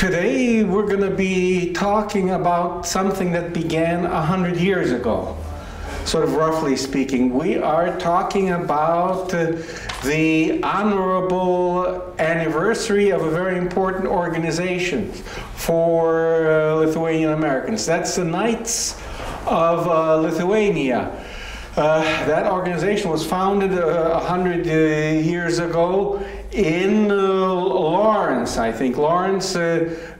Today we're going to be talking about something that began 100 years ago, sort of roughly speaking. We are talking about the honorable anniversary of a very important organization for Lithuanian Americans. That's the Knights of Lithuania. That organization was founded 100 years ago in Lawrence, I think, Lawrence,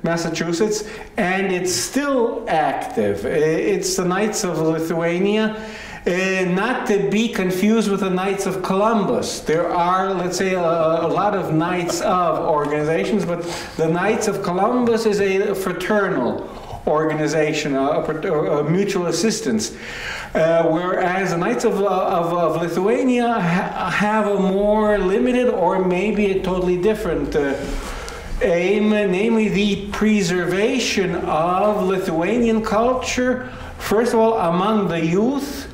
Massachusetts, and it's still active. It's the Knights of Lithuania, not to be confused with the Knights of Columbus. There are, let's say, a lot of Knights of organizations, but the Knights of Columbus is a fraternal organization, a mutual assistance. Whereas the Knights of Lithuania have a more limited or maybe a totally different aim, namely the preservation of Lithuanian culture, first of all, among the youth,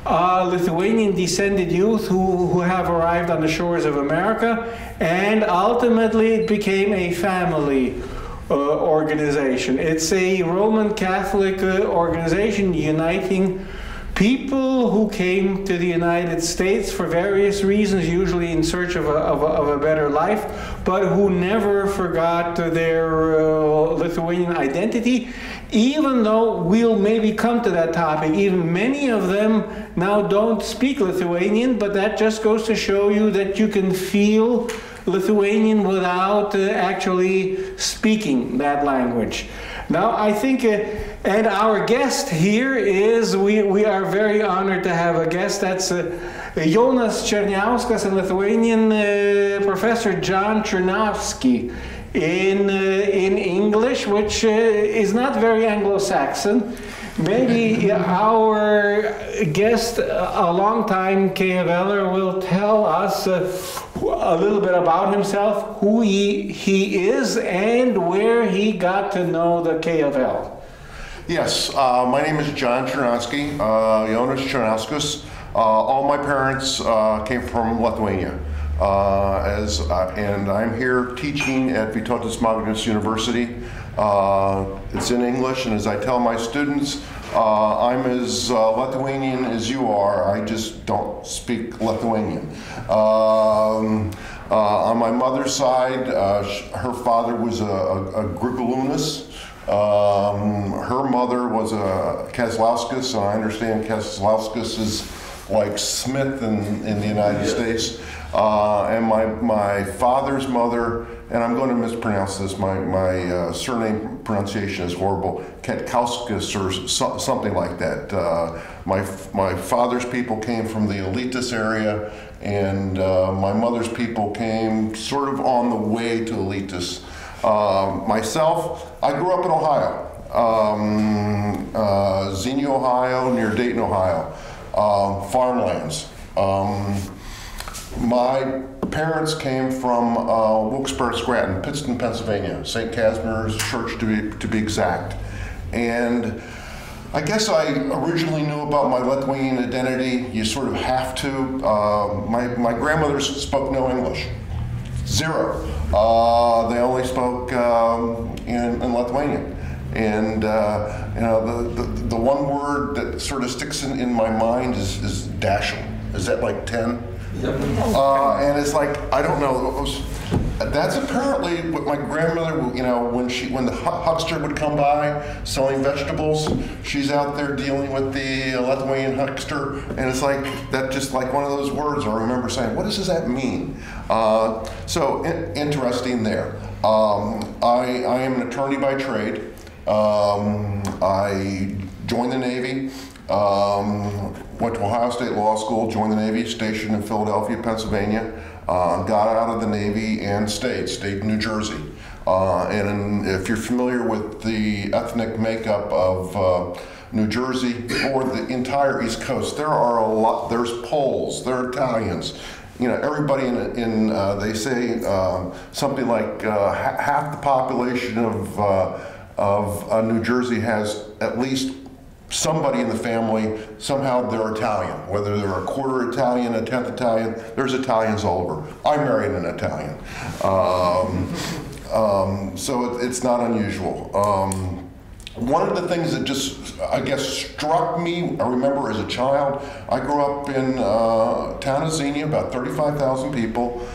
Lithuanian descended youth who have arrived on the shores of America, and ultimately it became a family organization. It's a Roman Catholic organization uniting people who came to the United States for various reasons, usually in search of a better life, but who never forgot their Lithuanian identity, even though we'll maybe come to that topic. Even many of them now don't speak Lithuanian, but that just goes to show you that you can feel Lithuanian without actually speaking that language. Now, I think, and our guest here is, we are very honored to have a guest. That's Jonas Cherniauskas and Lithuanian professor John Chernoski in English, which is not very Anglo-Saxon. Maybe our guest, a long-time KFLer, will tell us a little bit about himself, who he is, and where he got to know the KFL. Yes, my name is John Chernoski, Jonas Chernauskas. All my parents came from Lithuania, and I'm here teaching at Vytauto Didžiojo University. It's in English, and as I tell my students, I'm as Lithuanian as you are, I just don't speak Lithuanian. On my mother's side, her father was a Grigaliūnas. Her mother was a Kazlauskas, and I understand Kazlauskas is like Smith in the United States. And my father's mother, and I'm going to mispronounce this, my surname pronunciation is horrible, Ketkauskas or something like that. My father's people came from the Elitist area, and my mother's people came sort of on the way to Elitist. Myself, I grew up in Ohio, Xenia, Ohio, near Dayton, Ohio, farmlands. My parents came from Wilkes-Barre-Scranton, Pittston, Pennsylvania, St. Casimir's Church to be exact. And I guess I originally knew about my Lithuanian identity. You sort of have to. My grandmothers spoke no English, zero. They only spoke in Lithuanian. And you know, the one word that sort of sticks in my mind is dashel. Is that like 10? And it's like, I don't know, that's apparently what my grandmother, you know, when the huckster would come by selling vegetables, she's out there dealing with the Lithuanian huckster, and it's like, that just like one of those words I remember saying, what does that mean? So interesting there. I am an attorney by trade. I joined the Navy. Went to Ohio State Law School, joined the Navy, stationed in Philadelphia, Pennsylvania, got out of the Navy and stayed in New Jersey. And if you're familiar with the ethnic makeup of New Jersey or the entire East Coast, there are a lot, there's Poles, there are Italians, you know, everybody they say something like half the population of New Jersey has at least somebody in the family, somehow they're Italian. Whether they're a quarter Italian, a tenth Italian, there's Italians all over. I married an Italian. So it's not unusual. One of the things that just, I guess, struck me, I remember as a child, I grew up in town of Xenia, about 35,000 people.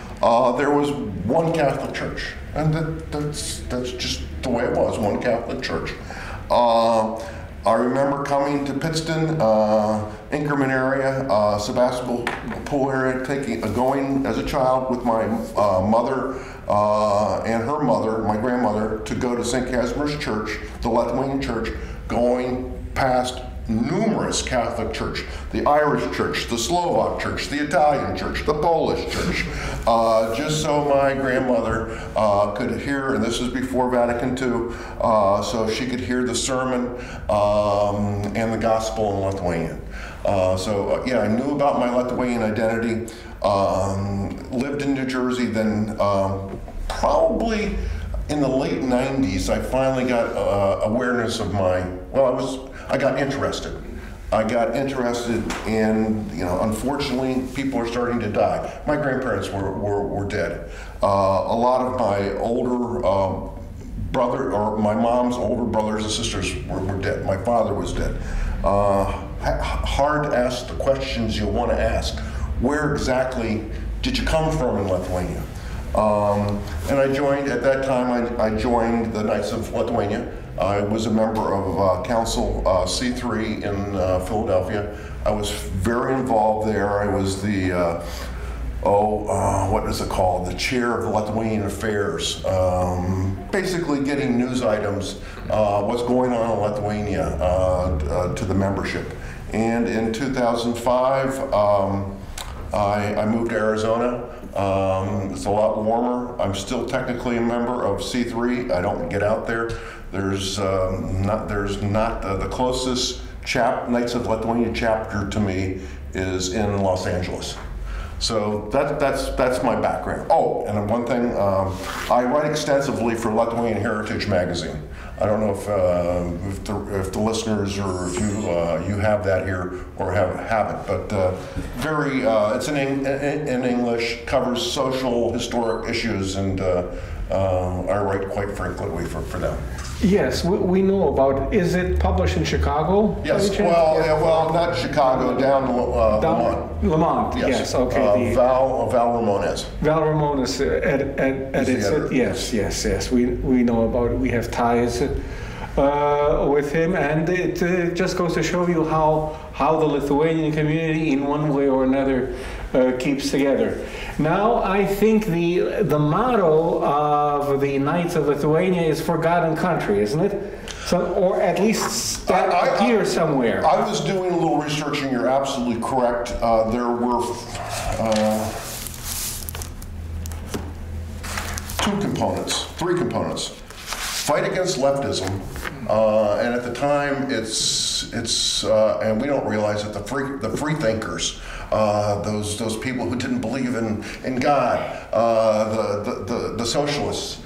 There was one Catholic church, and that's just the way it was, one Catholic church. I remember coming to Pittston, Inkerman area, Sebastopol area, going as a child with my mother and her mother, my grandmother, to go to St. Casimir's Church, the Lithuanian church, going past numerous Catholic church, the Irish church, the Slovak church, the Italian church, the Polish church, just so my grandmother could hear, and this is before Vatican II, so she could hear the sermon and the gospel in Lithuanian. Yeah, I knew about my Lithuanian identity, lived in New Jersey, then probably in the late 90s, I finally got awareness of I got interested. I got interested in, unfortunately, people are starting to die. My grandparents were dead. A lot of my older my mom's older brothers and sisters were dead. My father was dead. Hard to ask the questions you want to ask. Where exactly did you come from in Lithuania? And I joined, at that time, I joined the Knights of Lithuania. I was a member of Council C3 in Philadelphia. I was very involved there. I was the, what is it called? The chair of the Lithuanian Affairs. Basically getting news items, what's going on in Lithuania to the membership. And in 2005, I moved to Arizona. It's a lot warmer. I'm still technically a member of C3. I don't get out there. There's not the closest Knights of Lithuania chapter to me is in Los Angeles. So that's my background. Oh, and one thing, I write extensively for Lithuanian Heritage magazine. I don't know if the listeners or if you have that here or have it, but it's in English, covers social, historic issues, and I write quite frequently for them. Yes, we know about. Is it published in Chicago? Yes. Well, not Chicago. Down Lamont. Yes. Okay. Val Ramones. Val Ramones edits it. Yes. We know about it. We have ties with him, and it just goes to show you how the Lithuanian community, in one way or another, keeps together. Now, I think the motto of the Knights of Lithuania is "Forgotten Country," isn't it? Or at least that here somewhere. I was doing a little research, and you're absolutely correct. There were three components. Fight against leftism, and at the time, and we don't realize it. The free thinkers, those people who didn't believe in God, the socialists,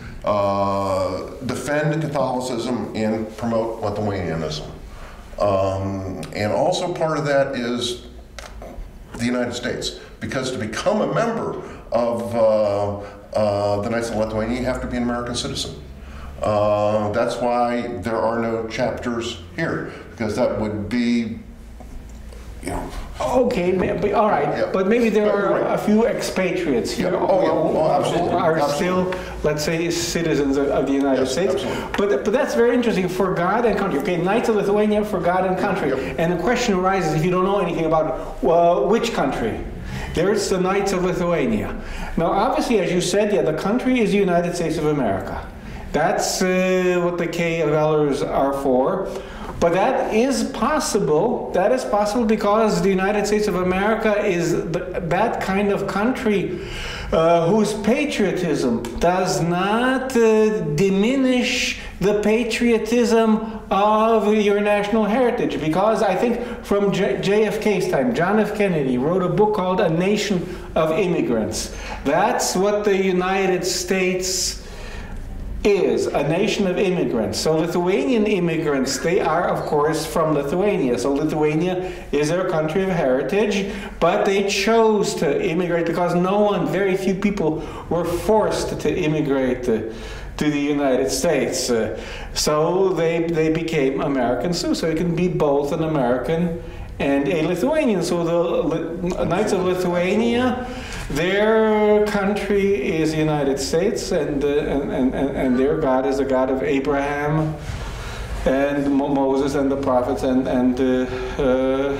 defend Catholicism and promote Lithuanianism, and also part of that is the United States, because to become a member of the Knights of Lithuania, you have to be an American citizen. That's why there are no chapters here, because that would be, Okay, all right, yeah. But maybe there are a few expatriates here who are still, let's say, citizens of the United States. Absolutely. But that's very interesting. Forgotten country. Okay, Knights of Lithuania, forgotten country. Yep. And the question arises, if you don't know anything about which country? There's the Knights of Lithuania. Now, obviously, as you said, the country is the United States of America. That's what the KFLers are for. But that is possible. That is possible because the United States of America is that kind of country whose patriotism does not diminish the patriotism of your national heritage. Because I think from JFK's time, John F. Kennedy wrote a book called A Nation of Immigrants. That's what the United States is, a nation of immigrants. So Lithuanian immigrants, they are, of course, from Lithuania. So Lithuania is their country of heritage, but they chose to immigrate because very few people were forced to immigrate to the United States. So they became Americans too. So you can be both an American and a Lithuanian. So the Knights of Lithuania, their country is the United States, and their God is the God of Abraham and Moses and the prophets and the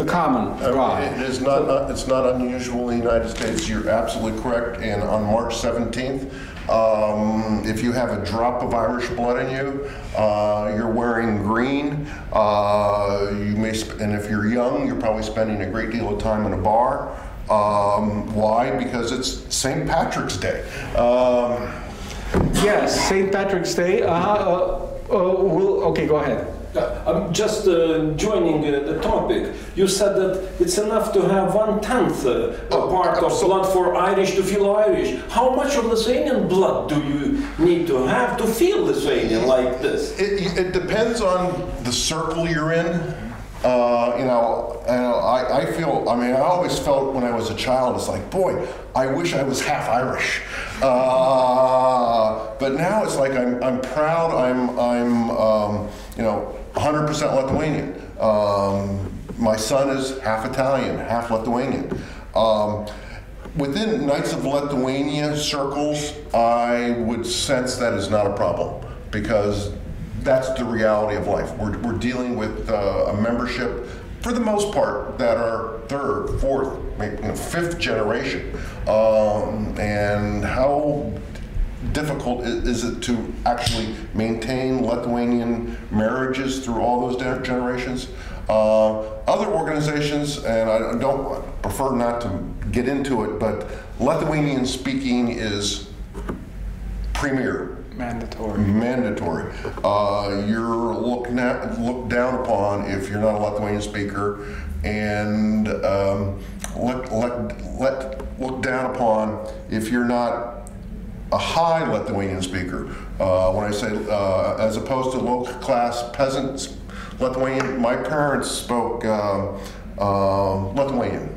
common God. It's not unusual in the United States. You're absolutely correct. And on March 17th, if you have a drop of Irish blood in you, you're wearing green. And if you're young, you're probably spending a great deal of time in a bar. Why? Because it's St. Patrick's Day. Yes, St. Patrick's Day. Okay, go ahead. I'm just joining the topic. You said that it's enough to have 1/10 part of blood for Irish to feel Irish. How much of Lithuanian blood do you need to have to feel Lithuanian like this? It depends on the circle you're in. I feel, I always felt when I was a child, it's like, boy, I wish I was half Irish. But now it's like I'm proud, I'm 100% Lithuanian. My son is half Italian, half Lithuanian. Within Knights of Lithuania circles, I would sense that is not a problem, because that's the reality of life. We're dealing with a membership, for the most part, that are third, fourth, fifth generation. And how difficult is it to actually maintain Lithuanian marriages through all those generations? Other organizations, and I prefer not to get into it, but Lithuanian speaking is premier. Mandatory. You're looked down upon if you're not a Lithuanian speaker, and looked down upon if you're not a high Lithuanian speaker. When I say, as opposed to low class peasants, Lithuanian, my parents spoke Lithuanian.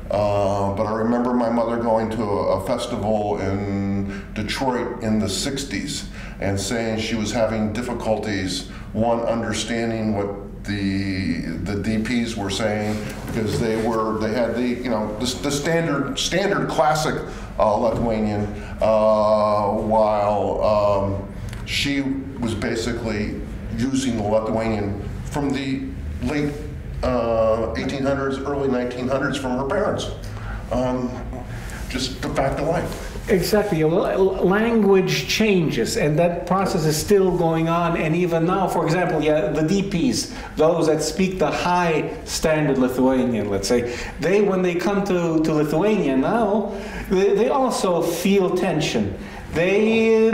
But I remember my mother going to a festival in Detroit in the 60s and saying she was having difficulties, understanding what the DPs were saying, because they had the standard classic Lithuanian, while she was basically using the Lithuanian from the late 1800s, early 1900s from her parents. Just the fact of life. Exactly. Language changes, and that process is still going on. And even now, for example, the DPs, those that speak the high standard Lithuanian, let's say, when they come to Lithuania now, they also feel tension. They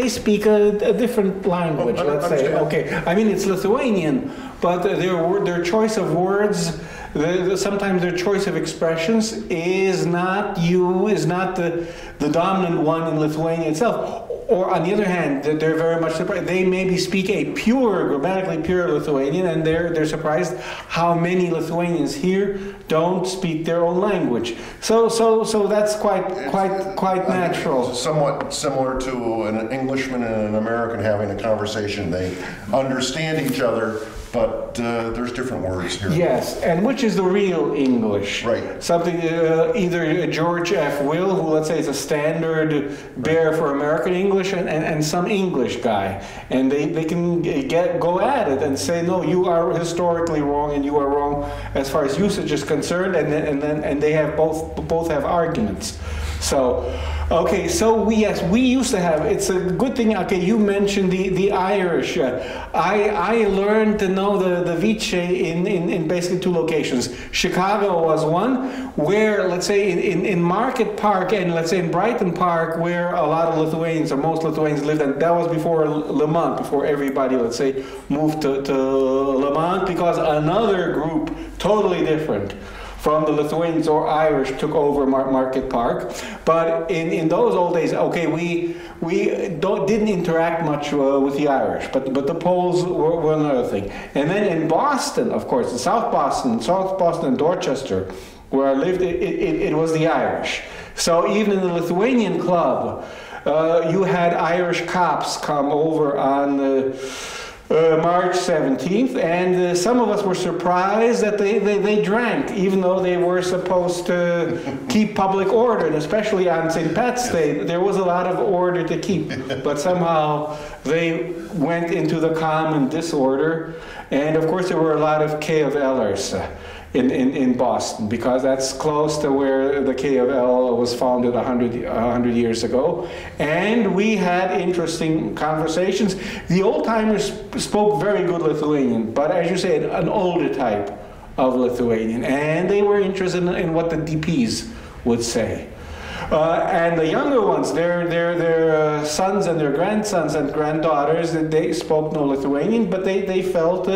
speak a different language, let's say. Okay, it's Lithuanian, but their choice of words, sometimes their choice of expressions is not the dominant one in Lithuania itself. Or on the other hand, they're very much surprised. They maybe speak a grammatically pure Lithuanian, and they're surprised how many Lithuanians here don't speak their own language. So that's quite natural. It's somewhat similar to an Englishman and an American having a conversation. They understand each other, but there's different words here. Yes, and which is the real English? Right. Something either George F. Will, who let's say is a standard bearer for American English, and some English guy, and they can go at it and say, no, you are historically wrong, and you are wrong as far as usage is concerned, and they have both have arguments. So. Okay, so we used to have, it's a good thing, okay, you mentioned the Irish. I learned to know the Vyčiai in basically two locations. Chicago was one, where, let's say, in Market Park, and let's say in Brighton Park, where a lot of Lithuanians, or most Lithuanians lived, and that was before Lemont, before everybody, let's say, moved to Lemont, because another group, totally different from the Lithuanians or Irish, took over Market Park. But in those old days, okay, we didn't interact much with the Irish, but the Poles were another thing. And then in Boston, of course, in South Boston and Dorchester, where I lived, it was the Irish. So even in the Lithuanian club, You had Irish cops come over on March 17th, and some of us were surprised that they drank, even though they were supposed to keep public order, and especially on St. Pat's Day, there was a lot of order to keep, but somehow they went into the common disorder, and of course there were a lot of KFLers in Boston, because that's close to where the KFL was founded 100 years ago. And we had interesting conversations. The old-timers spoke very good Lithuanian, but as you said, an older type of Lithuanian. And they were interested in what the DPs would say. And the younger ones, their sons and their grandsons and granddaughters, they spoke no Lithuanian, but they felt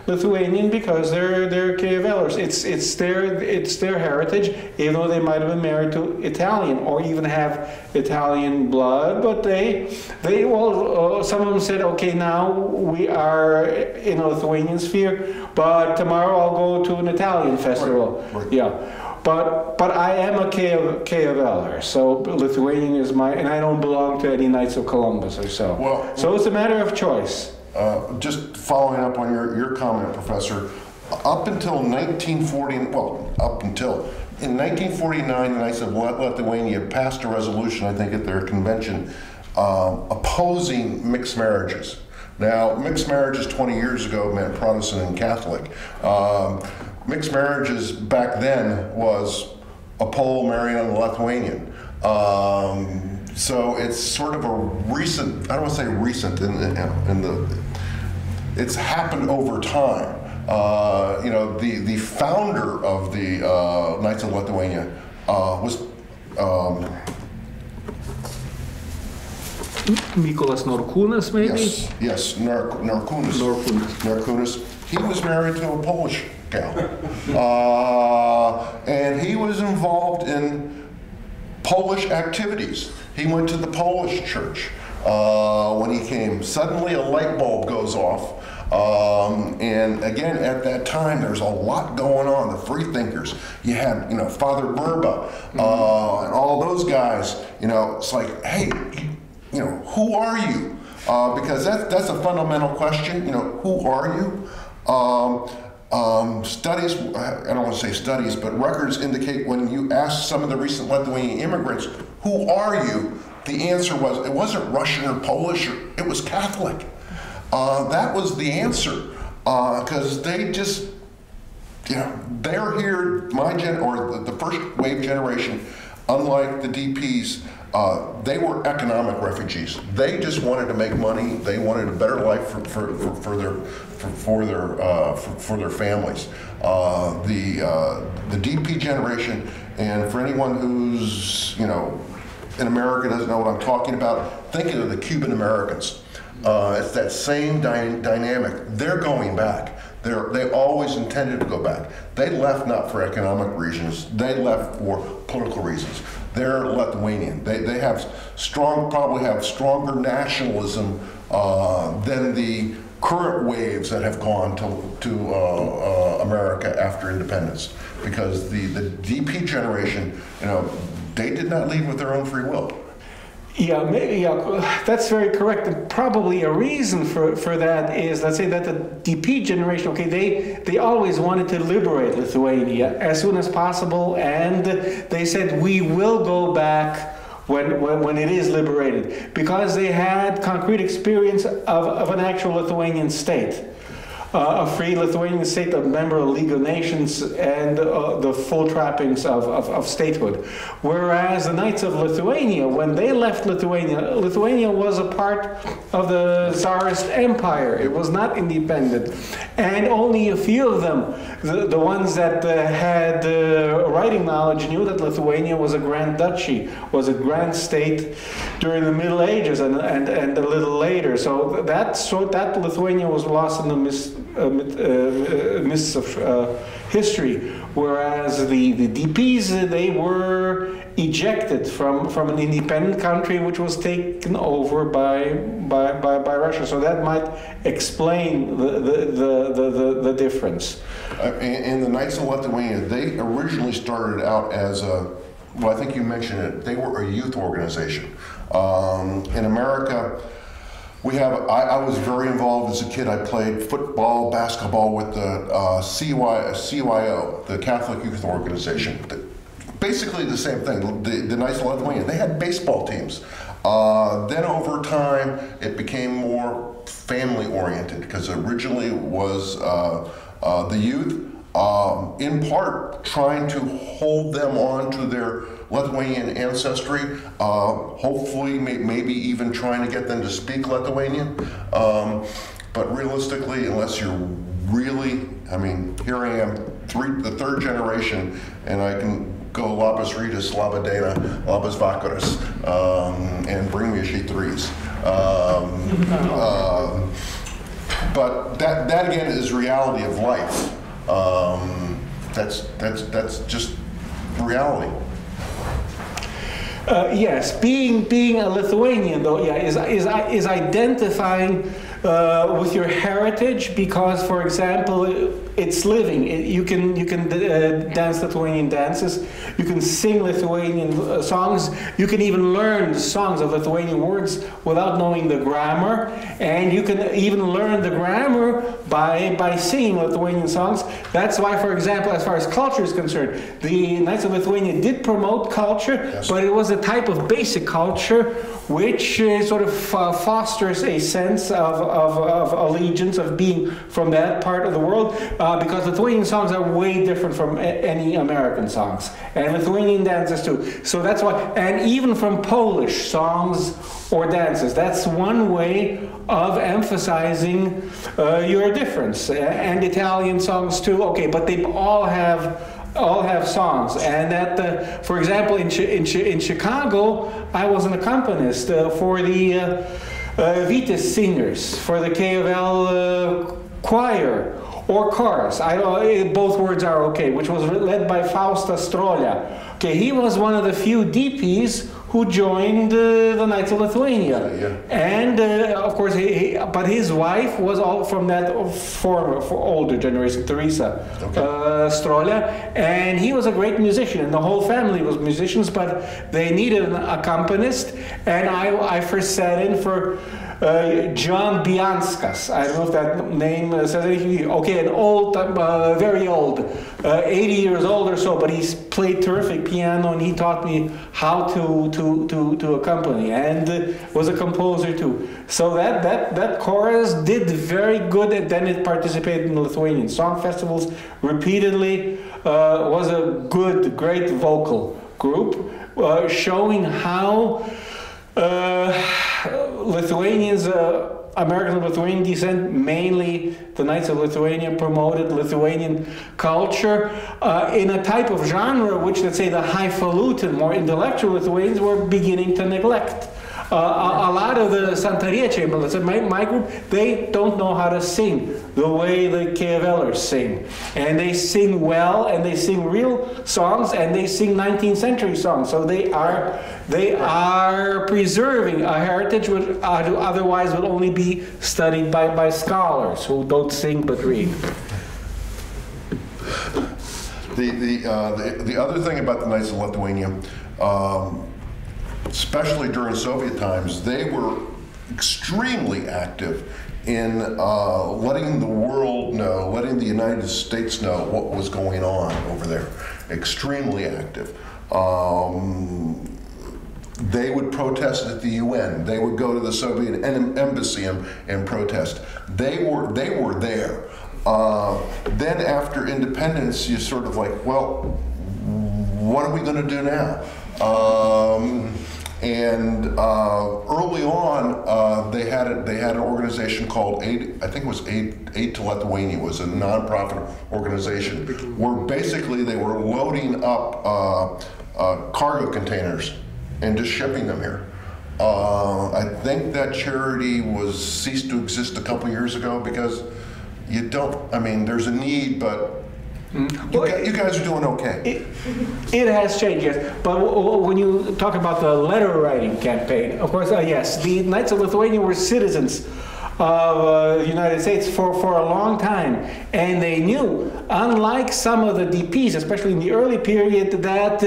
Lithuanian because they're KFLers. It's their heritage, even though they might have been married to Italian or even have Italian blood. But some of them said, okay, now we are in a Lithuanian sphere, but tomorrow I'll go to an Italian festival. Right. Yeah. But I am a KFLer, so Lithuanian is and I don't belong to any Knights of Columbus or so. Well, so it's a matter of choice. Just following up on your comment, Professor, up until 1940, in 1949, the Knights of Lithuania passed a resolution, I think, at their convention, opposing mixed marriages. Now, mixed marriages 20 years ago meant Protestant and Catholic. Mixed marriages back then was a Pole marrying a Lithuanian. So it's sort of a recent, I don't want to say recent, it's happened over time. The founder of the Knights of Lithuania was Mykolas Norkūnas, maybe? Yes, Norkūnas. He was married to a Polish gal. And he was involved in Polish activities. He went to the Polish church. When he came, suddenly a light bulb goes off. And again, at that time, there's a lot going on. The free thinkers. You had, Father Burba, and all those guys. It's like, hey, who are you? Because that's a fundamental question. Who are you? Studies, I don't want to say studies, but records indicate when you ask some of the recent Lithuanian immigrants, who are you? The answer was, it wasn't Russian or Polish, it was Catholic. That was the answer, because they just, they're here, the first wave generation, unlike the DPs, they were economic refugees. They just wanted to make money. They wanted a better life for their families. The DP generation, and for anyone who's in America doesn't know what I'm talking about, think of the Cuban Americans. It's that same dynamic. They're going back. They always intended to go back. They left not for economic reasons. They left for political reasons. They're Lithuanian. They probably have stronger nationalism than the current waves that have gone to America after independence. Because the DP generation, they did not leave with their own free will. Yeah, maybe, that's very correct. And probably a reason for that is, let's say that the DP generation, okay, they always wanted to liberate Lithuania as soon as possible, and they said, we will go back when it is liberated, because they had concrete experience of an actual Lithuanian state. A free Lithuanian state, a member of the League of Nations, and the full trappings of statehood. Whereas the Knights of Lithuania, when they left Lithuania was a part of the Tsarist Empire. It was not independent. And only a few of them, the ones that had writing knowledge, knew that Lithuania was a grand duchy, was a grand state during the Middle Ages and a little later. So that Lithuania was lost in the mists of history, whereas the DPs, they were ejected from an independent country which was taken over by Russia. So that might explain the difference. And the Knights of Lithuania, they originally started out as a well, I think you mentioned it, they were a youth organization. In America, we have, I was very involved as a kid. I played football, basketball with the CYO, the Catholic Youth Organization. Basically the same thing, the nice Lithuanian. They had baseball teams. Then over time, it became more family-oriented, because originally it was the youth, in part trying to hold them on to their Lithuanian ancestry, hopefully maybe even trying to get them to speak Lithuanian. But realistically, unless you're really, I mean, here I am, the third generation, and I can go labas rytas, laba diena, labas vakaras, and bring me a she-threes. But that again is reality of life. That's just reality. Yes, being a Lithuanian though, yeah, is identifying with your heritage, because, for example, it's living. You can dance Lithuanian dances. You can sing Lithuanian songs. You can even learn songs of Lithuanian words without knowing the grammar, and you can even learn the grammar by singing Lithuanian songs. That's why, for example, as far as culture is concerned, the Knights of Lithuania did promote culture, yes, but it was a type of basic culture which sort of fosters a sense of allegiance, of being from that part of the world, because Lithuanian songs are way different from any American songs, and Lithuanian dances too. So that's why, and even from Polish songs or dances, that's one way of emphasizing your difference. And Italian songs too, okay, but they all have songs. And that, for example, in Chicago, I was an accompanist for the Vyčių singers, for the KFL choir or chorus. Both words are okay, which was led by Faustas Strolia. Okay, he was one of the few DPs who joined the Knights of Lithuania. Yeah. And of course, but his wife was all from that older generation, Teresa, okay, Strolia, and he was a great musician, and the whole family was musicians, but they needed an accompanist, and I first sat in for John Bianskas. I don't know if that name says anything. Okay, an old, very old, 80 years old or so, but he played terrific piano, and he taught me how to accompany, and was a composer too. So that chorus did very good, and then it participated in the Lithuanian song festivals repeatedly. Was a great vocal group, showing how Lithuanians, American Lithuanian descent, mainly the Knights of Lithuania, promoted Lithuanian culture in a type of genre which, let's say, the highfalutin, more intellectual Lithuanians were beginning to neglect. A lot of the Santariečiai, let's say my group, they don't know how to sing the way the KFLers sing. And they sing well, and they sing real songs, and they sing 19th century songs. So they are preserving a heritage which otherwise would only be studied by scholars who don't sing but read. The other thing about the Knights of Lithuania, especially during Soviet times, they were extremely active in letting the world know, letting the United States know what was going on over there. Extremely active. They would protest at the UN. They would go to the Soviet embassy and protest. They were there. Then after independence, you sort of like, well, what are we going to do now? Early on, they had an organization called Aid to Lithuania. It was a nonprofit organization where basically they were loading up cargo containers and just shipping them here. I think that charity ceased to exist a couple years ago because you don't. I mean, there's a need, but You guys are doing okay. It has changed, yes. But when you talk about the letter writing campaign, of course, yes, the Knights of Lithuania were citizens of the United States for a long time, and they knew, unlike some of the DPs, especially in the early period, that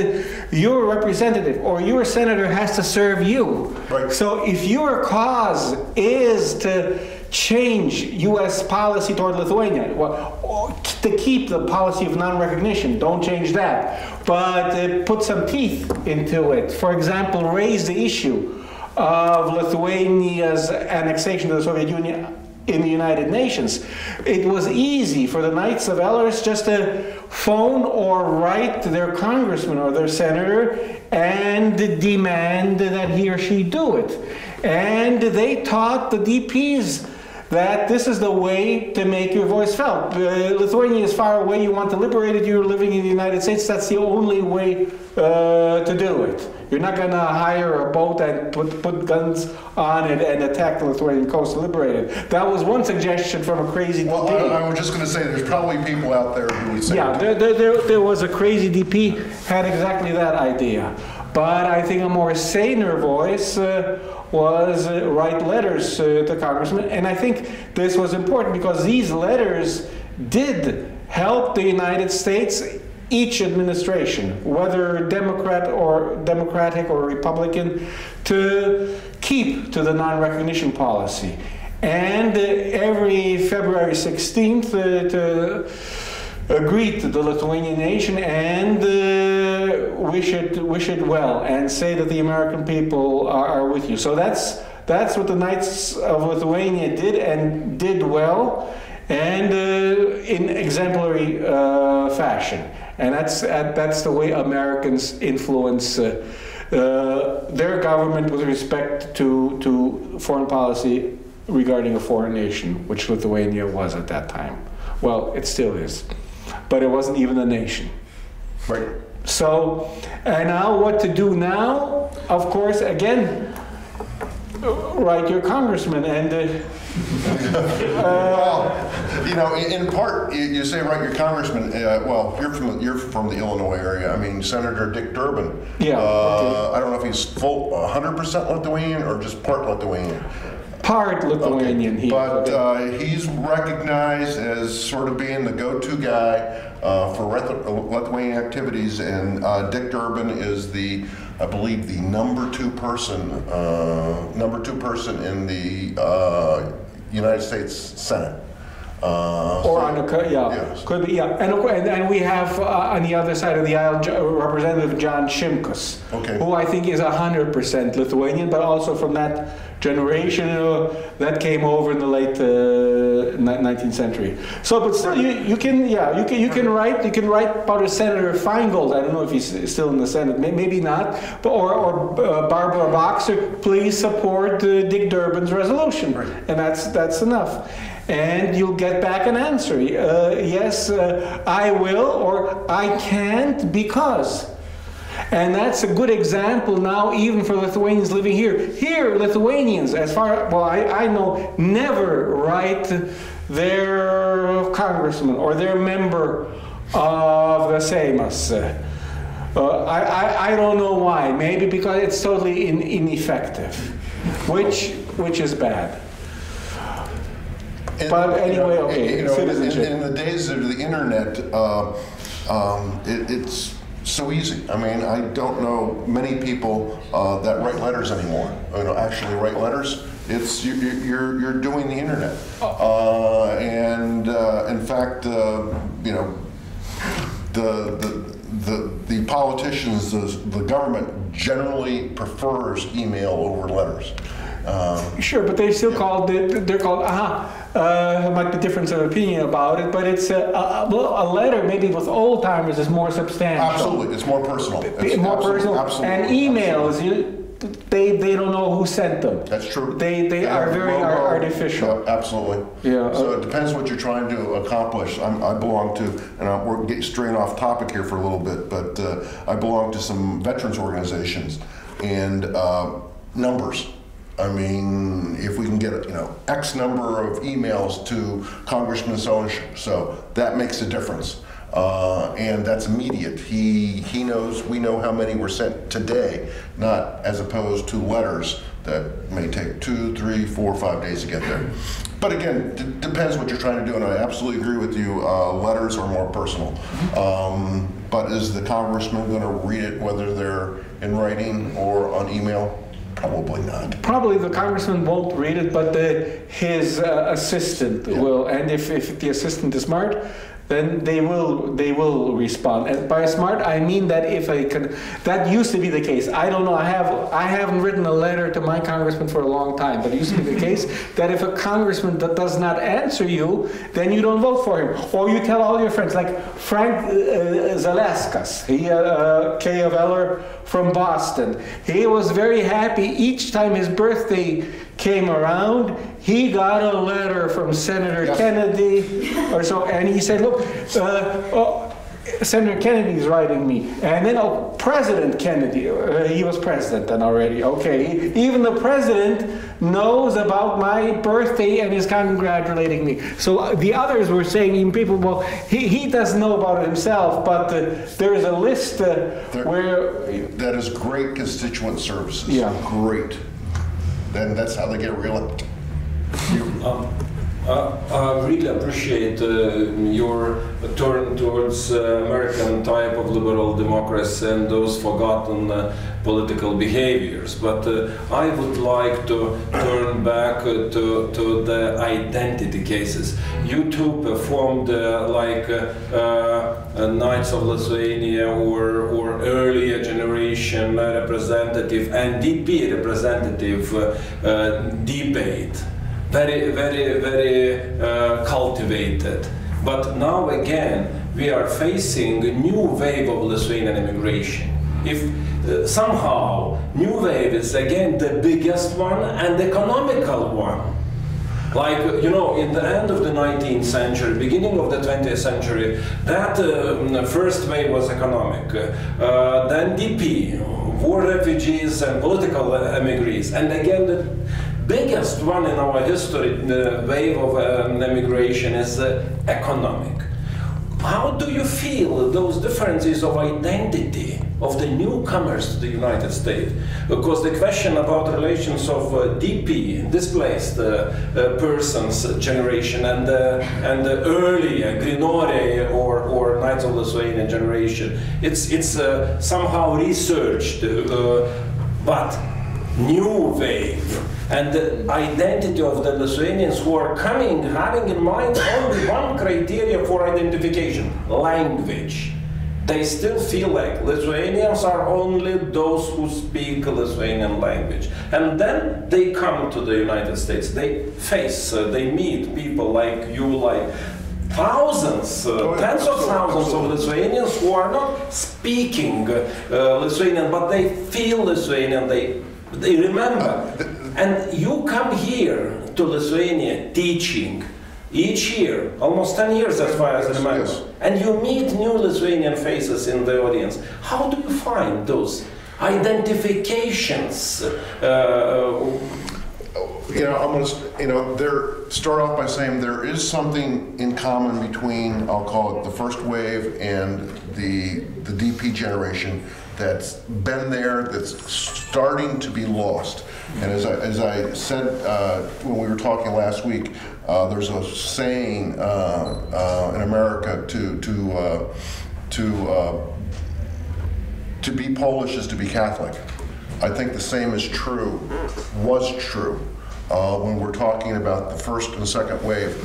your representative or your senator has to serve you. Right. So if your cause is to change U.S. policy toward Lithuania, well, to keep the policy of non-recognition, don't change that, but put some teeth into it. For example, raise the issue of Lithuania's annexation to the Soviet Union in the United Nations. It was easy for the Knights of Ellers just to phone or write to their congressman or their senator and demand that he or she do it. And they taught the DPs that this is the way to make your voice felt. Lithuania is far away, you want to liberate it, you're living in the United States, that's the only way to do it. You're not going to hire a boat and put guns on it and attack the Lithuanian coast to liberate it. That was one suggestion from a crazy DP. Well, I was just going to say, there's probably people out there who would say... Yeah, there was a crazy DP, had exactly that idea. But I think a more saner voice was write letters to congressmen. And I think this was important because these letters did help the United States, each administration, whether Democratic or Republican, to keep to the non-recognition policy. And every February 16th to greet the Lithuanian nation and wish it well and say that the American people are with you. So that's what the Knights of Lithuania did, and did well, and in exemplary fashion. And that's the way Americans influence their government with respect to foreign policy regarding a foreign nation, which Lithuania was at that time. Well, it still is. But it wasn't even a nation. Right. So, and now what to do now? Of course, again, write your congressman and... well, you know, in part, you say write your congressman. Well, you're from the Illinois area. I mean, Senator Dick Durbin. Yeah. I don't know if he's full 100% Lithuanian or just part Lithuanian. Part Lithuanian. Okay. But he's recognized as sort of being the go-to guy for Lithuanian activities, and Dick Durbin is I believe, the number two person in the United States Senate. Yes. Could be, yeah. And we have on the other side of the aisle Representative John Šimkus, who I think is 100% Lithuanian, but also from that generation that came over in the late 19th century. So, but still, you can write about Senator Feingold. I don't know if he's still in the Senate, maybe not. But or Barbara Boxer, please support Dick Durbin's resolution, right. And that's enough. And you'll get back an answer. Yes, I will, or I can't because. And that's a good example now, even for Lithuanians living here. Here, Lithuanians, I know, never write their congressman or their member of the Seimas. I don't know why. Maybe because it's totally ineffective, which is bad. But anyway, okay, citizenship. In the days of the internet, it's so easy. I mean, I don't know many people that write letters anymore. Actually write letters. It's you're doing the internet, and in fact, the politicians, the government generally prefers email over letters. Sure, but they still they're called might be difference of opinion about it, but it's a letter maybe with old timers is more substantial. Absolutely, it's more personal. It's more personal. Absolutely, and emails, they don't know who sent them. That's true. They are very artificial. Yeah, absolutely. Yeah. So it depends what you're trying to accomplish. I belong to, and we're getting straying off topic here for a little bit, but I belong to some veterans organizations and numbers. I mean, if we can get X number of emails to Congressman so that makes a difference. and that's immediate. He knows, we know how many were sent today, not as opposed to letters that may take 2, 3, 4, 5 days to get there. But again, depends what you're trying to do, and I absolutely agree with you. Letters are more personal. But is the congressman going to read it, whether they're in writing or on email? Probably not. Probably the congressman won't read it, but his assistant will. And if the assistant is smart, then they will respond. And by smart, I mean that that used to be the case. I don't know. I haven't written a letter to my congressman for a long time, but it used to be the case that if a congressman that does not answer you, then you don't vote for him, or you tell all your friends, like Frank Zaleskas, he K of Eller from Boston. He was very happy each time his birthday came around. He got a letter from Senator Kennedy or so, and he said, look, Senator Kennedy's writing me. And then, President Kennedy, he was president then already. Okay, even the president knows about my birthday and is congratulating me. So the others were saying, even people, well, he doesn't know about it himself, but there is a list where... That is great constituent services. Yeah. Great. Then that's how they get reelected. I really appreciate your turn towards American type of liberal democracy and those forgotten political behaviors. But I would like to turn back to the identity cases. You two performed like Knights of Lithuania or earlier generation representative and DP representative debate. Very, very, very cultivated. But now again, we are facing a new wave of Lithuanian immigration. If somehow new wave is again the biggest one and economical one. Like, you know, in the end of the 19th century, beginning of the 20th century, that first wave was economic. Then DP, war refugees and political emigres. And again, the biggest one in our history, the wave of immigration, is economic. How do you feel those differences of identity of the newcomers to the United States? Because the question about relations of DP, displaced persons generation, and the earlier Grinore or Knights of Lithuania generation, it's somehow researched, but new wave. And the identity of the Lithuanians who are coming, having in mind only one criteria for identification: language. They still feel like Lithuanians are only those who speak Lithuanian language. And then they come to the United States. They face, they meet people like you, like thousands, tens of thousands of Lithuanians who are not speaking Lithuanian, but they feel Lithuanian, they remember. And you come here to Lithuania teaching each year, almost 10 years as far as I remember. Yes. And you meet new Lithuanian faces in the audience. How do you find those identifications? You know, I'm going to, start off by saying there is something in common between, I'll call it the first wave and the DP generation that's been there, that's starting to be lost. And as I said when we were talking last week, there's a saying in America to be Polish is to be Catholic. I think the same is true, was true, when we're talking about the first and second wave.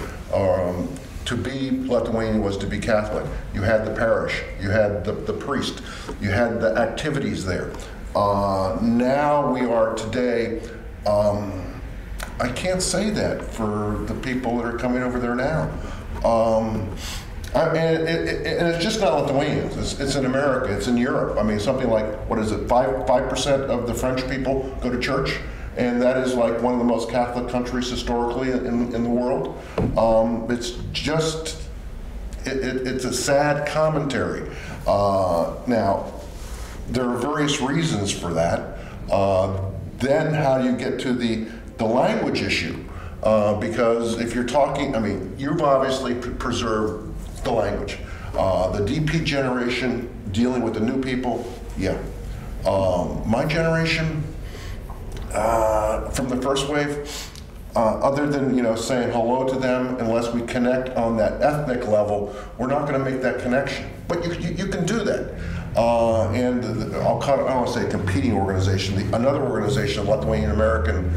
To be Lithuanian was to be Catholic. You had the parish, you had the priest, you had the activities there. Now we are today, I can't say that for the people that are coming over there now. And it's just not Lithuanians, it's in America, it's in Europe. I mean, something like, what is it, 5% of the French people go to church? And that is like one of the most Catholic countries historically in the world. It's just, it's a sad commentary. Now, there are various reasons for that. Then how do you get to the language issue? Because if you're talking, I mean, you've obviously preserved the language. The DP generation dealing with the new people, yeah. My generation, from the first wave, other than saying hello to them, unless we connect on that ethnic level, we're not going to make that connection. But you can do that. And I don't want to say competing organization, another organization, Lithuanian American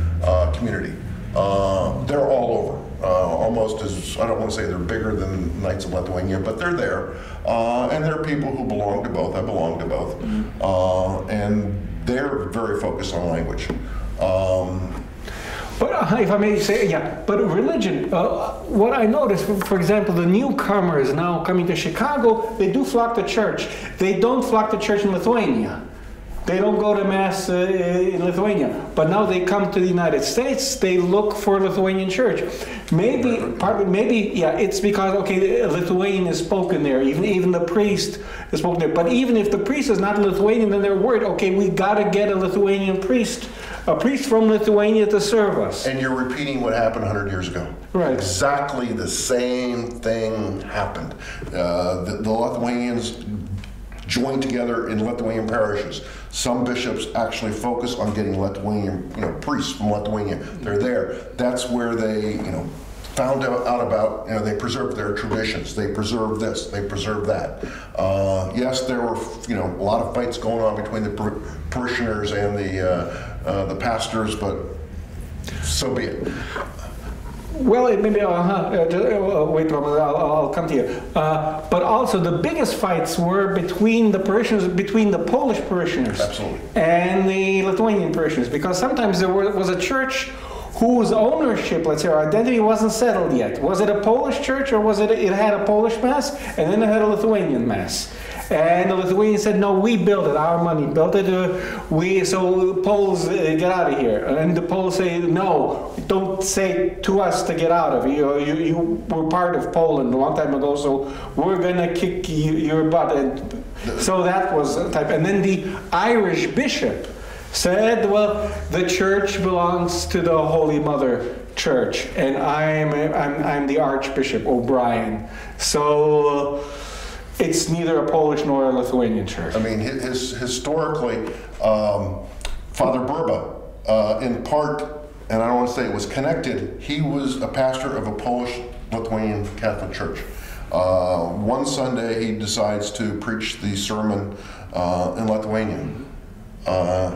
community. They're all over. Almost as, I don't want to say they're bigger than Knights of Lithuania, but they're there. And there are people who belong to both. I belong to both. And they're very focused on language. But if I may say, yeah, but religion, what I noticed, for example, the newcomers now coming to Chicago, they do flock to church. They don't flock to church in Lithuania. They don't go to Mass in Lithuania. But now they come to the United States, they look for Lithuanian church. Maybe, yeah, it's because, okay, Lithuanian is spoken there, even the priest is spoken there. But even if the priest is not Lithuanian, then they're worried, okay, we got to get a Lithuanian priest. A priest from Lithuania to serve us. And you're repeating what happened 100 years ago. Right. Exactly the same thing happened. The Lithuanians joined together in Lithuanian parishes. Some bishops actually focus on getting Lithuanian, priests from Lithuania. They're there. That's where they, found out about, they preserve their traditions. They preserve this. They preserve that. Yes, there were, a lot of fights going on between the parishioners and the pastors, but so be it. Well, maybe wait, I'll come to you. But also, the biggest fights were between the parishioners, between the Polish parishioners, absolutely, and the Lithuanian parishioners, because sometimes there was a church whose ownership, let's say, or identity wasn't settled yet. Was it a Polish church, or was it had a Polish Mass, and then it had a Lithuanian Mass? And the Lithuanians said, no, we built it, our money built it, so Poles get out of here. And the Poles say, no, don't say to us to get out of it. You were part of Poland a long time ago, so we're going to kick your butt. And so that was the type. And then the Irish bishop said, well, the church belongs to the Holy Mother Church, and I'm the Archbishop O'Brien. So it's neither a Polish nor a Lithuanian church. I mean, historically, Father Burba, in part, and I don't want to say it was connected, he was a pastor of a Polish-Lithuanian Catholic church. One Sunday, he decides to preach the sermon in Lithuanian.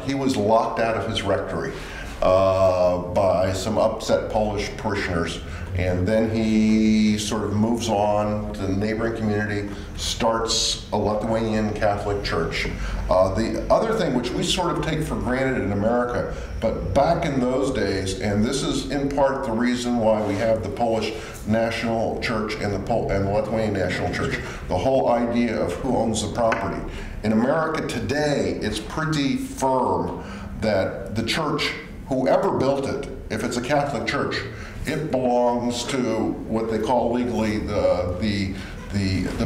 He was locked out of his rectory by some upset Polish parishioners, and then he sort of moves on to the neighboring community, starts a Lithuanian Catholic church. The other thing, which we sort of take for granted in America, but back in those days, and this is in part the reason why we have the Polish National Church and the Lithuanian National Church, the whole idea of who owns the property. In America today, it's pretty firm that the church, whoever built it, if it's a Catholic church, it belongs to what they call legally the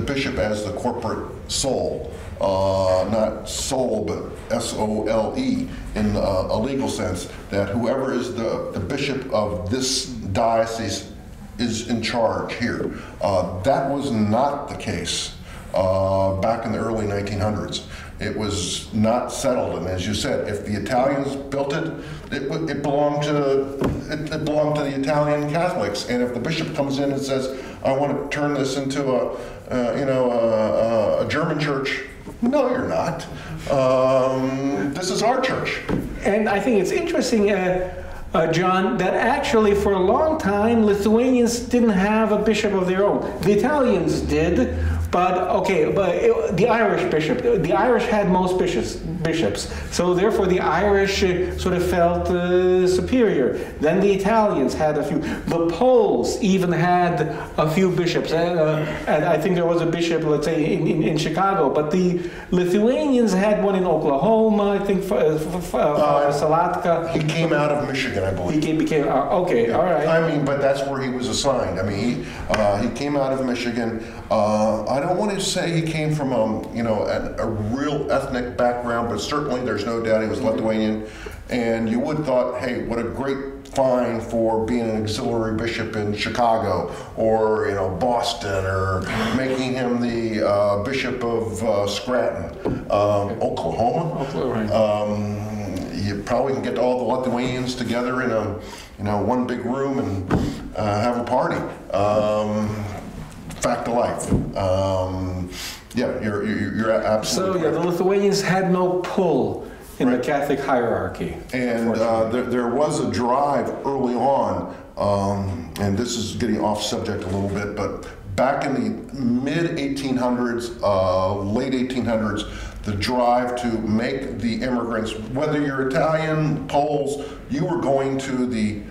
bishop as the corporate soul, not soul, but S-O-L-E in a legal sense, that whoever is the bishop of this diocese is in charge here. That was not the case back in the early 1900s. It was not settled, and as you said, if the Italians built it, it belonged to the Italian Catholics. And if the bishop comes in and says, "I want to turn this into a German church," no, you're not. This is our church. And I think it's interesting, John, that actually for a long time Lithuanians didn't have a bishop of their own. The Italians did. But the Irish bishop, the Irish had most bishops, so therefore the Irish sort of felt superior. Then the Italians had a few. The Poles even had a few bishops, and I think there was a bishop, let's say, in Chicago. But the Lithuanians had one in Oklahoma, I think, Salatka. He came out of Michigan, I believe. He became okay, yeah. All right. I mean, but that's where he was assigned. I mean, he came out of Michigan. I don't want to say he came from a real ethnic background, but certainly there's no doubt he was Lithuanian. And you would thought, hey, what a great fine for being an auxiliary bishop in Chicago or Boston, or making him the bishop of Scranton, Oklahoma. You probably can get all the Lithuanians together in a one big room and have a party. Fact of life. Yeah, you're absolutely. So yeah, the Lithuanians had no pull in the Catholic hierarchy. And there was a drive early on, and this is getting off subject a little bit, but back in the mid-1800s, late 1800s, the drive to make the immigrants, whether you're Italian, Poles, you were going to the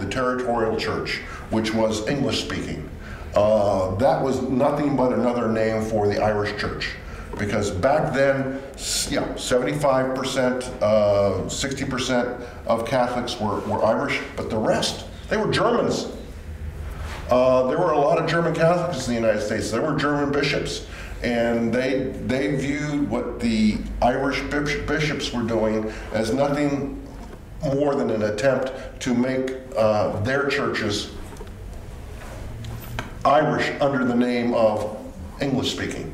territorial church, which was English-speaking. That was nothing but another name for the Irish church. Because back then, 75%, 60% of Catholics were Irish, but the rest, they were Germans. There were a lot of German Catholics in the United States. There were German bishops, and they viewed what the Irish bishops were doing as nothing more than an attempt to make their churches Irish under the name of English-speaking.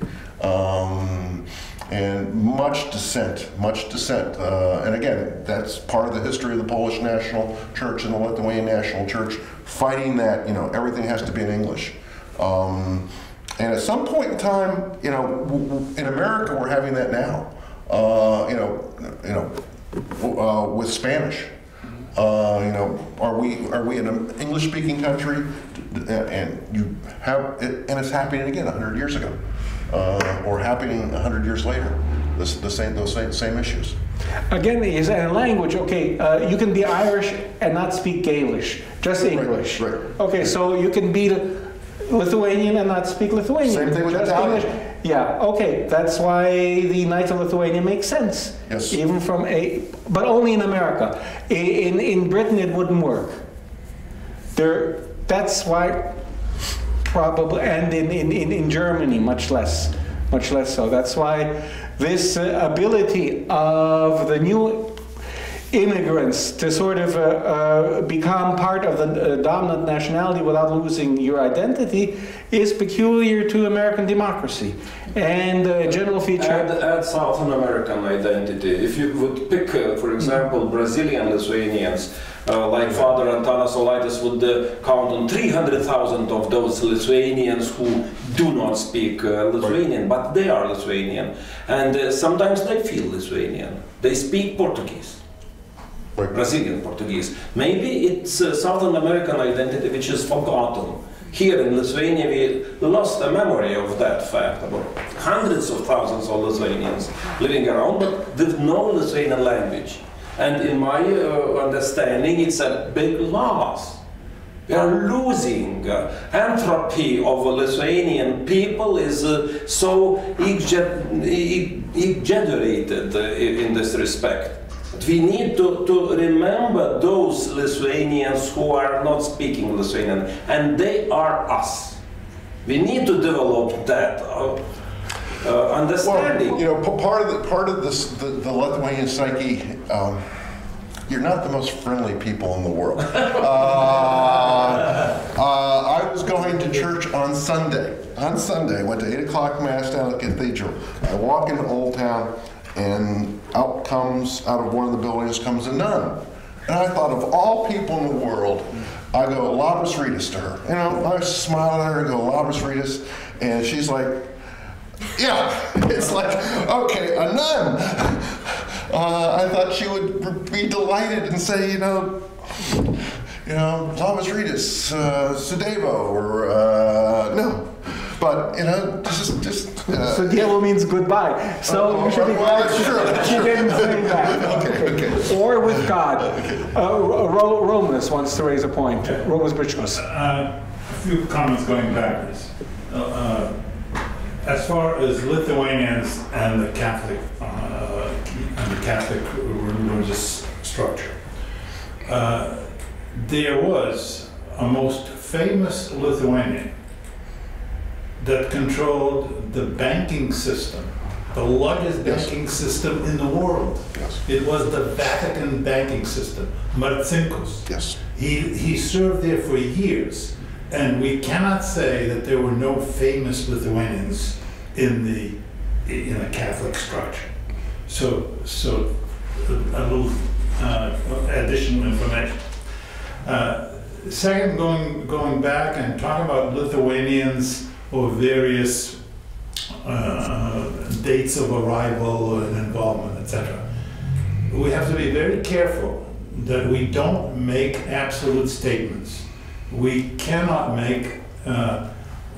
And much dissent. And again, that's part of the history of the Polish National Church and the Lithuanian National Church, fighting that, everything has to be in English. And at some point in time, in America, we're having that now, with Spanish. Are we in an English-speaking country? And it's happening again 100 years ago. Or happening 100 years later, those same issues. Again, is a language. Okay, you can be Irish and not speak Gaelish, just English. Right. Okay, so you can be Lithuanian and not speak Lithuanian. Same thing with just Italian. English. Yeah. Okay, that's why the United Lithuania makes sense. Yes. Even but only in America. In Britain, it wouldn't work. That's why. Probably, and in Germany, much less so. That's why this ability of the new immigrants to sort of become part of the dominant nationality without losing your identity is peculiar to American democracy. And general feature... Add Southern American identity. If you would pick, for example, Brazilian Lithuanians, like Father Antanas Saulaitis would count on 300,000 of those Lithuanians who do not speak Lithuanian, but they are Lithuanian. And sometimes they feel Lithuanian. They speak Portuguese, Brazilian Portuguese. Maybe it's Southern American identity which is forgotten. Here in Lithuania we lost a memory of that fact, about hundreds of thousands of Lithuanians living around, but with no Lithuanian language. And in my understanding, it's a big loss. We are losing. Entropy of Lithuanian people is so exaggerated in this respect. But we need to remember those Lithuanians who are not speaking Lithuanian, and they are us. We need to develop that understanding. Well, part of this, the Lithuanian psyche. You're not the most friendly people in the world. I was going to church on Sunday. I went to 8 o'clock Mass down at the cathedral. I walk into Old Town, and out of one of the buildings comes a nun. And I thought, of all people in the world, I go, Labas Rytas to her. I smile at her and go, Labas Rytas, and she's like, yeah, it's like, okay, a nun. I thought she would be delighted and say, Labas Rytas, Sudevo, or no. But, just Sudevo means goodbye. So you should be glad she didn't say that. Okay. Or with God. Romus wants to raise a point. Romus Brichkos. A few comments going backwards. As far as Lithuanians and the Catholic religious structure, there was a most famous Lithuanian that controlled the banking system the largest banking system in the world. Yes. It was the Vatican banking system, Marcinkus. Yes. He served there for years, and we cannot say that there were no famous Lithuanians in a Catholic structure. So a little additional information. Second, going back and talking about Lithuanians or various dates of arrival and involvement, etc. We have to be very careful that we don't make absolute statements. We cannot make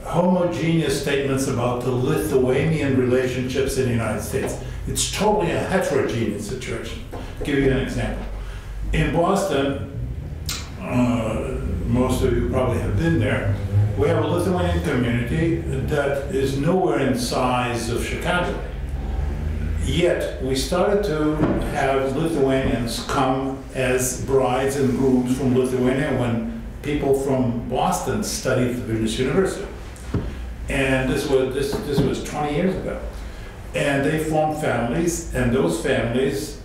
homogeneous statements about the Lithuanian relationships in the United States. It's totally a heterogeneous situation. I'll give you an example. In Boston, most of you probably have been there, we have a Lithuanian community that is nowhere in size of Chicago. Yet, we started to have Lithuanians come as brides and grooms from Lithuania when people from Boston studied at Vilnius University. And this was 20 years ago. And they formed families, and those families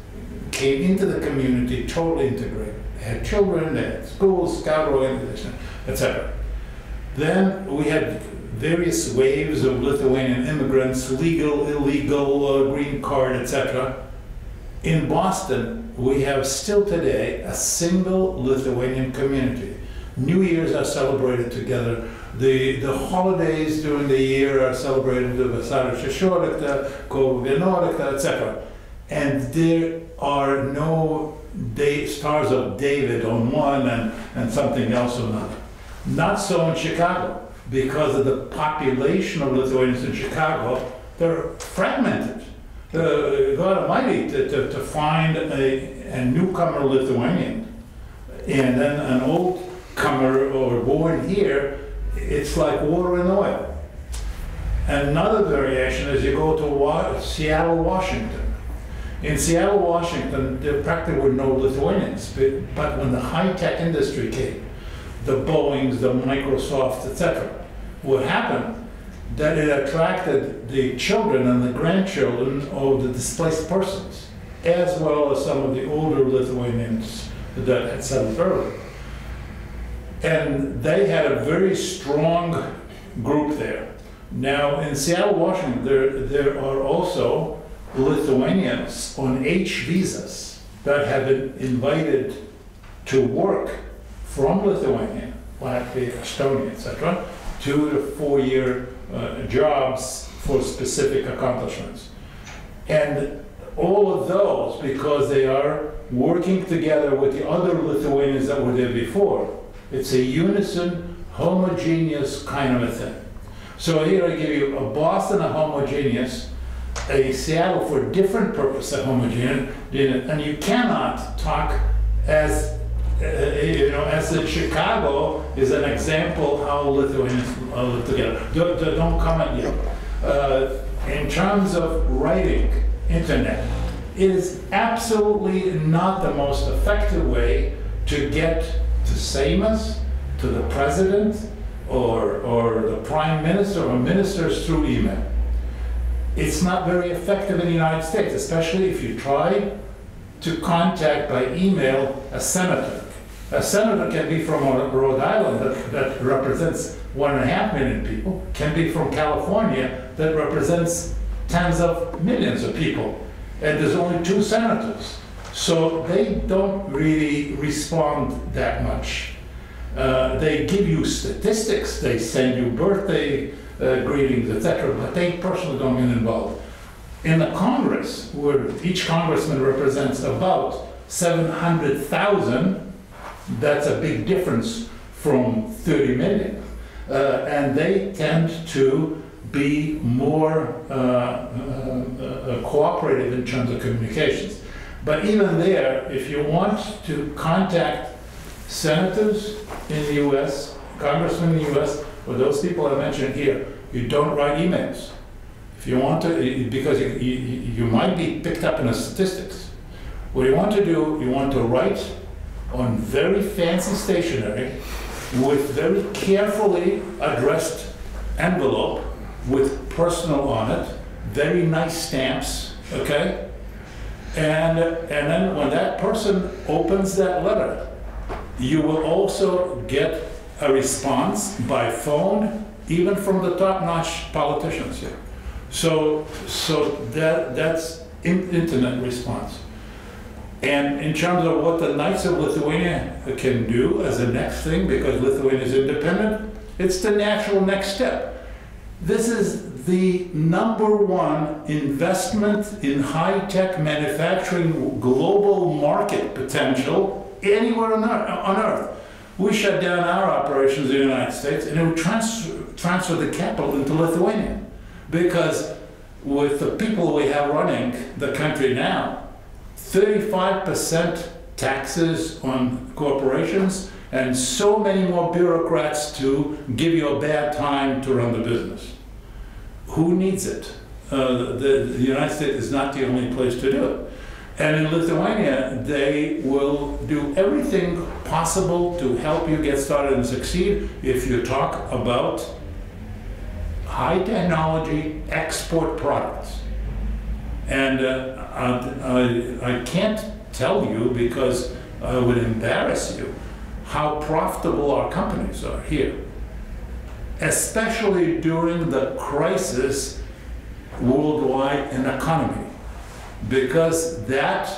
came into the community totally integrated. They had children, they had schools, scout organization, etc. Then we had various waves of Lithuanian immigrants, legal, illegal, green card, etc. In Boston, we have still today a single Lithuanian community. New Year's are celebrated together. The holidays during the year are celebrated, the Masačiusetso, Kovo, dieną, etc. And there are no stars of David on one and something else on another. Not so in Chicago, because of the population of Lithuanians in Chicago. They're fragmented. God Almighty, to find a newcomer Lithuanian and then an old comer or born here, it's like water and oil. Another variation is you go to Seattle, Washington. In Seattle, Washington, there practically were no Lithuanians, but when the high-tech industry came, the Boeings, the Microsofts, etc., what happened, that it attracted the children and the grandchildren of the displaced persons, as well as some of the older Lithuanians that had settled early. And they had a very strong group there. Now, in Seattle, Washington, there are also Lithuanians on H visas that have been invited to work from Lithuania, Latvia, Estonia, etc., 2 to 4 year jobs for specific accomplishments. And all of those, because they are working together with the other Lithuanians that were there before, it's a unison, homogeneous kind of a thing. So here I give you a Boston, a homogeneous, a Seattle for different purpose, a homogeneous, and you cannot talk as, as in Chicago is an example how Lithuanians live together. Don't comment yet. In terms of writing, internet, it is absolutely not the most effective way to get to Seimas, to the president, or the prime minister, or ministers through email. It's not very effective in the United States, especially if you try to contact by email a senator. A senator can be from Rhode Island that represents 1.5 million people, can be from California that represents tens of millions of people. And there's only 2 senators. So they don't really respond that much. They give you statistics, they send you birthday greetings, etc., but they personally don't get involved. In the Congress, where each congressman represents about 700,000, that's a big difference from 30 million. And they tend to be more cooperative in terms of communications. But even there, if you want to contact senators in the US, congressmen in the US, or those people I mentioned here, you don't write emails. If you want to, because you might be picked up in the statistics. What you want to do, you want to write on very fancy stationery with very carefully addressed envelope with personal on it, very nice stamps, okay? And then when that person opens that letter, you will also get a response by phone, even from the top-notch politicians here. So that's internet response. And in terms of what the Knights of Lithuania can do as a next thing, because Lithuania is independent, it's the natural next step. This is the #1 investment in high-tech manufacturing global market potential anywhere on Earth. We shut down our operations in the United States and it would transfer the capital into Lithuania. Because with the people we have running the country now, 35% taxes on corporations and so many more bureaucrats to give you a bad time to run the business. Who needs it? The United States is not the only place to do it. And in Lithuania, they will do everything possible to help you get started and succeed if you talk about high technology export products. And I can't tell you, because I would embarrass you, how profitable our companies are here, especially during the crisis worldwide in economy, because that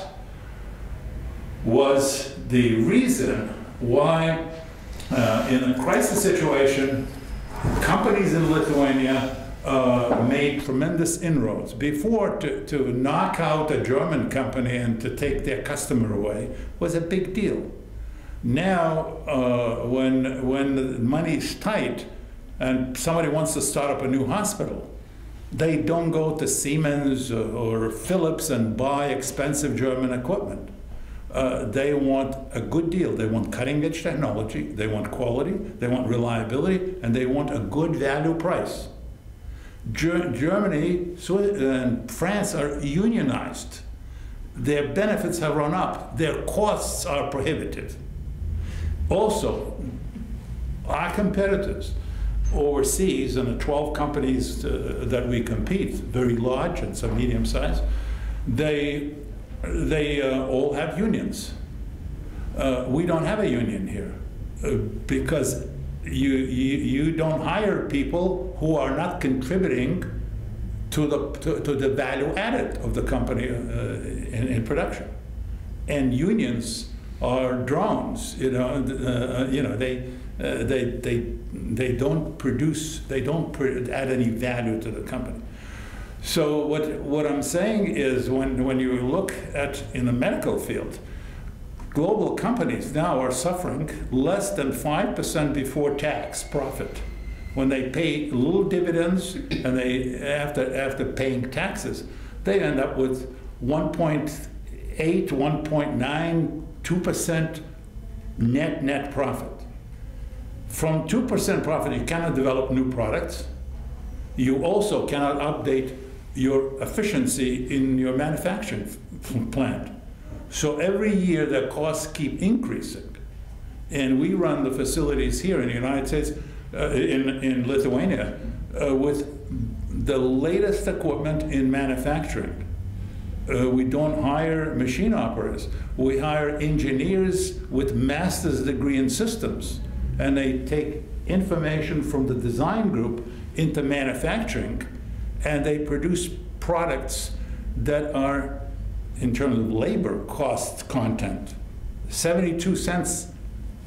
was the reason why in a crisis situation, companies in Lithuania made tremendous inroads. Before, to knock out a German company and to take their customer away was a big deal. Now, when the money's tight and somebody wants to start up a new hospital, they don't go to Siemens or Philips and buy expensive German equipment. They want a good deal. They want cutting-edge technology, they want quality, they want reliability, and they want a good value price. Germany and France are unionized. Their benefits have run up. Their costs are prohibitive. Also, our competitors overseas, and the 12 companies that we compete, very large and some medium size, they all have unions. We don't have a union here because you don't hire people who are not contributing to the value added of the company in production. And unions are drones. They don't produce. They don't add any value to the company. So what I'm saying is, when you look at in the medical field, global companies now are suffering less than 5% before tax profit. When they pay little dividends and they after paying taxes, they end up with 1.8, 1.9, 2% net profit. From 2% profit, you cannot develop new products. You also cannot update your efficiency in your manufacturing plant. So every year the costs keep increasing. And we run the facilities here in the United States, in Lithuania, with the latest equipment in manufacturing. We don't hire machine operators. We hire engineers with master's degree in systems. And they take information from the design group into manufacturing, and they produce products that are, in terms of labor cost content, 72 cents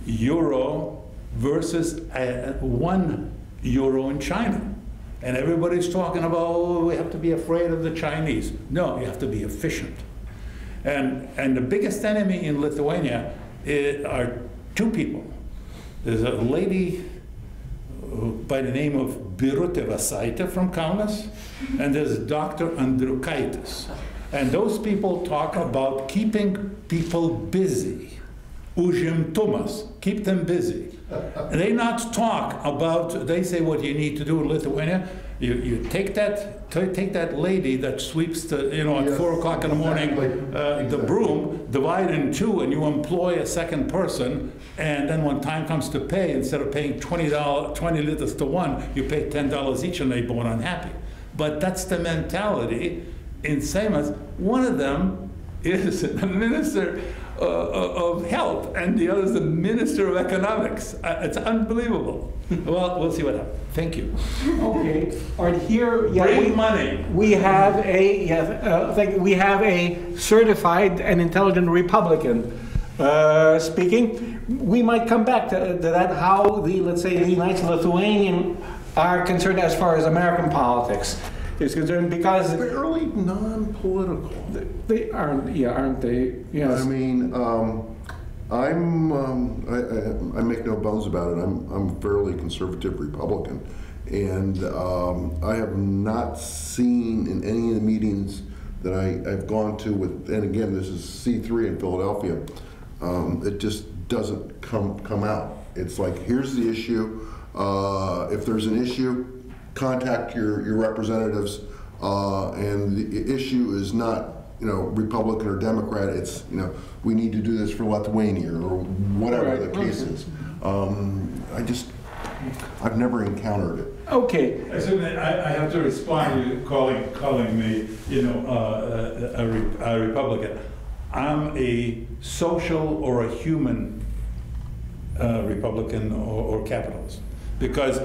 euro versus €1 in China. And everybody's talking about, oh, we have to be afraid of the Chinese. No, you have to be efficient. And the biggest enemy in Lithuania are two people. There's a lady by the name of Birutė Vasaitė from Kaunas, and there's Dr. Andriukaitis. And those people talk about keeping people busy. Užimtumas, keep them busy. And they not talk about, they say what you need to do in Lithuania, you take that lady that sweeps the, at 4 o'clock in the morning, the broom, divide it in two, and you employ a second person, and then when time comes to pay, instead of paying $20 liters to one, you pay $10 each, and they born unhappy. But that's the mentality in Seimas. One of them is a minister of health, and the other is the minister of economics. It's unbelievable. Well, we'll see what happens. Thank you. Okay. All right. Here, Bring money. We have we have a certified and intelligent Republican speaking. We might come back to that. How the, let's say, the Knights of Lithuanian are concerned as far as American politics is concerned, because they're really non-political. They aren't, aren't they? Yes. I mean, I make no bones about it. I'm a fairly conservative Republican, and I have not seen in any of the meetings that I've gone to with, and again, this is C3 in Philadelphia, it just doesn't come out. It's like, here's the issue. If there's an issue, contact your representatives, and the issue is not, Republican or Democrat. It's, we need to do this for Lithuania or whatever the case is. I've never encountered it. Okay. I have to respond to you calling me, a Republican. I'm a social or a human Republican or capitalist. Because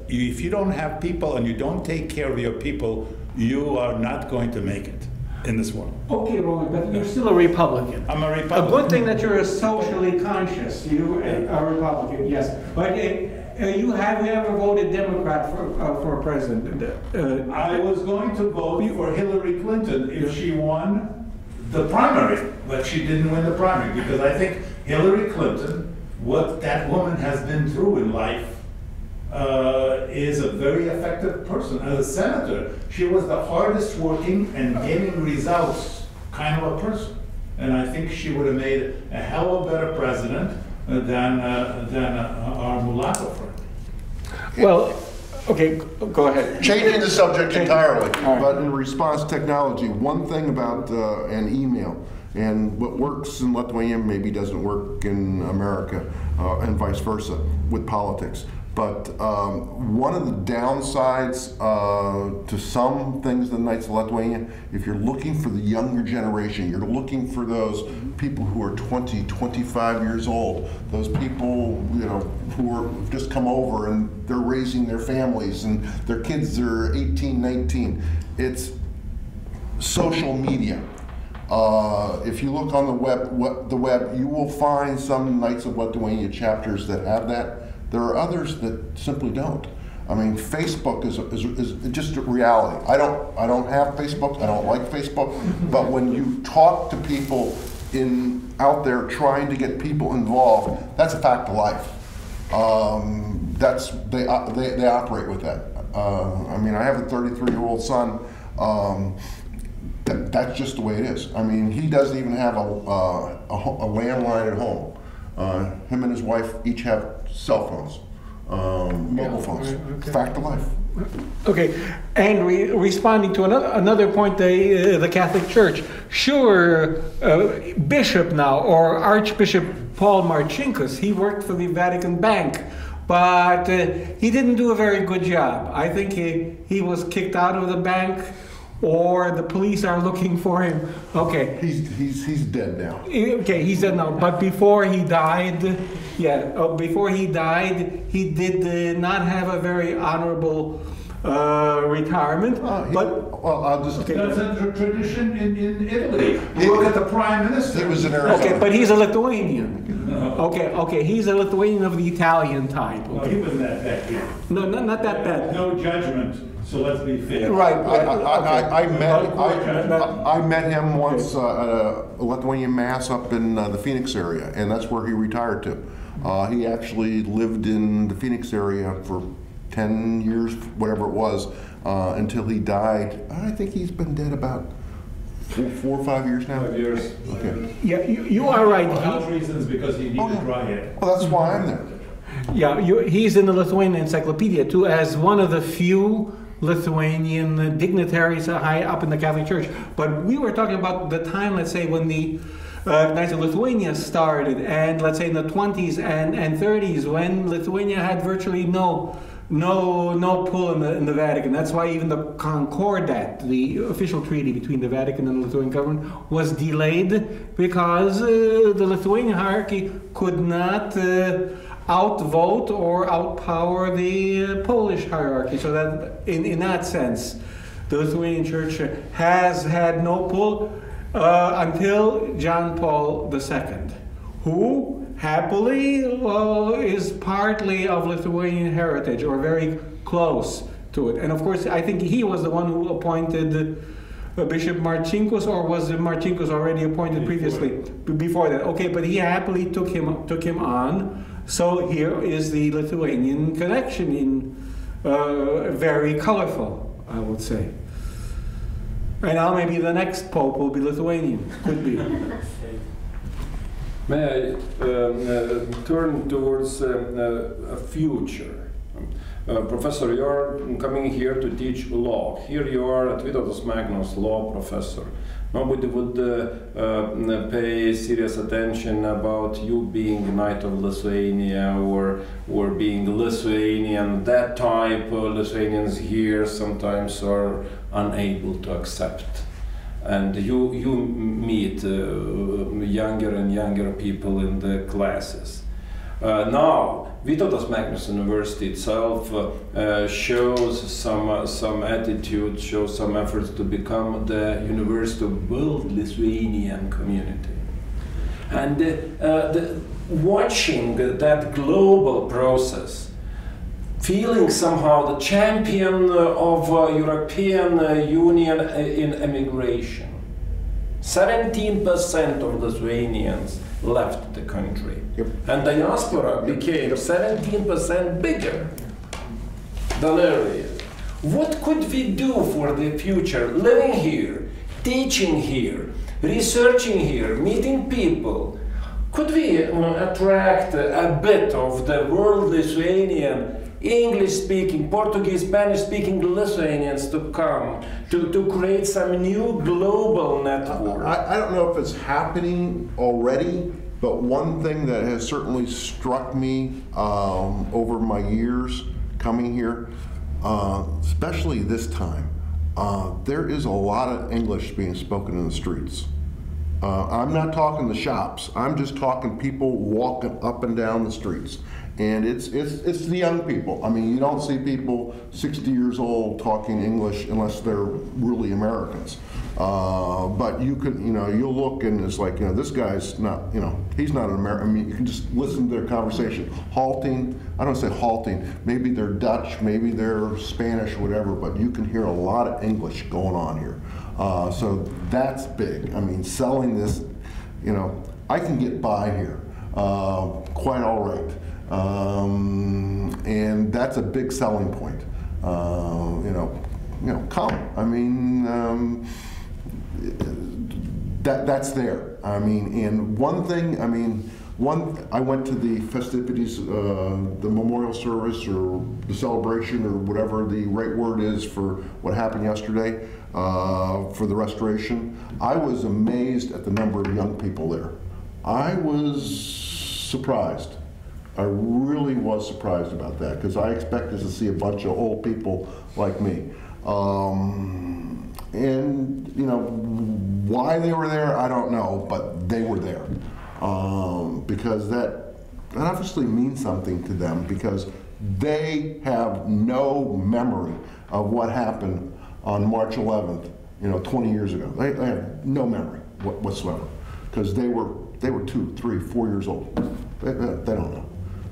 if you don't have people and you don't take care of your people, you are not going to make it in this world. Okay, Roland, but you're still a Republican. I'm a Republican. A good thing that you're socially conscious. You are a Republican, yes. But you have ever voted Democrat for president? I was going to vote for Hillary Clinton if she won the primary, but she didn't win the primary, because I think Hillary Clinton, what that woman has been through in life, is a very effective person. As a senator, she was the hardest working and getting results kind of a person. And I think she would have made a hell of a better president than our mulatto friend. Well, okay, go ahead. Changing the subject entirely, but in response to technology, one thing about an email, and what works in Lithuania maybe doesn't work in America, and vice versa with politics. But one of the downsides to some things in the Knights of Lithuania, if you're looking for the younger generation, you're looking for those people who are 20, 25 years old, those people who are just come over and they're raising their families and their kids are 18, 19. It's social media. If you look on the web, you will find some Knights of Lithuania chapters that have that. There are others that simply don't. I mean, Facebook is just a reality. I don't have Facebook. I don't like Facebook. But when you talk to people out there trying to get people involved, that's a fact of life. They operate with that. I mean, I have a 33-year-old son. That's just the way it is. I mean, he doesn't even have a landline at home. Him and his wife each have cell phones, mobile phones. Okay. Fact of life. Okay, and responding to another point, the Catholic Church. Sure, Bishop now, or Archbishop Paul Marcinkus, he worked for the Vatican Bank, but he didn't do a very good job. I think he was kicked out of the bank, or the police are looking for him. Okay. He's dead now. Okay, he's dead now. But before he died, he did not have a very honorable retirement. I'll just. Okay. That's a tradition in Italy. Look at the Prime Minister. He was an Arizona. Okay, but he's a Lithuanian. No. Okay, he's a Lithuanian of the Italian type. Okay. No, he wasn't that bad. No, not that bad. No judgment. So let's be fair. Right. I met him once at a Lithuanian mass up in the Phoenix area, and that's where he retired to. He actually lived in the Phoenix area for 10 years, whatever it was, until he died. I think he's been dead about 4 or 5 years now. 5 years. Okay. Yeah, you are right. For health reasons, because he needed dry hair. Well, that's why I'm there. Yeah, he's in the Lithuanian Encyclopedia too, as one of the few Lithuanian dignitaries high up in the Catholic Church. But we were talking about the time, let's say, when the Knights of Lithuania started, and let's say in the 20s and 30s, when Lithuania had virtually no no pull in the Vatican. That's why even the Concordat, the official treaty between the Vatican and the Lithuanian government, was delayed because the Lithuanian hierarchy could not outvote or outpower the Polish hierarchy. So that in that sense, the Lithuanian Church has had no pull until John Paul II, who happily is partly of Lithuanian heritage, or very close to it. And of course, I think he was the one who appointed Bishop Marcinkus, or was Marcinkus already appointed previously? Before that. Okay, but he happily took him on. So here is the Lithuanian connection, very colorful, I would say. And now maybe the next pope will be Lithuanian, could be. May I turn towards a future? Professor, you're coming here to teach law. Here you are at Vytautas Magnus, law professor. Nobody would pay serious attention about you being Knight of Lithuania or being Lithuanian. That type of Lithuanians here sometimes are unable to accept. And you meet younger and younger people in the classes. Now, Vytautas Magnus University itself shows some attitude, shows some efforts to become the university of world Lithuanian community. And watching that global process, feeling somehow the champion of European Union in emigration. 17% of Lithuanians left the country. Yep. And diaspora became 17% bigger than earlier. What could we do for the future, living here, teaching here, researching here, meeting people? Could we attract a bit of the world Lithuanian, English-speaking, Portuguese, Spanish-speaking Lithuanians to come, to create some new global network? I don't know if it's happening already, but one thing that has certainly struck me over my years coming here, especially this time, there is a lot of English being spoken in the streets. I'm not talking the shops, I'm just talking people walking up and down the streets. And it's the young people. I mean, you don't see people 60 years old talking English unless they're really Americans. But you could, you'll look and it's like, this guy's not, he's not an American. I mean, you can just listen to their conversation. Halting, I don't say halting, maybe they're Dutch, maybe they're Spanish, whatever, but you can hear a lot of English going on here. So that's big. I mean, selling this, I can get by here quite all right. And that's a big selling point. Come. I mean, that's there. I mean, and one thing. I mean, I went to the festivities, the memorial service or the celebration or whatever the right word is for what happened yesterday for the restoration. I was amazed at the number of young people there. I was surprised. I really was surprised about that because I expected to see a bunch of old people like me. And why they were there, I don't know, but they were there. Because that obviously means something to them because they have no memory of what happened on March 11th, 20 years ago. They have no memory whatsoever because they were 2, 3, 4 years old. They don't know.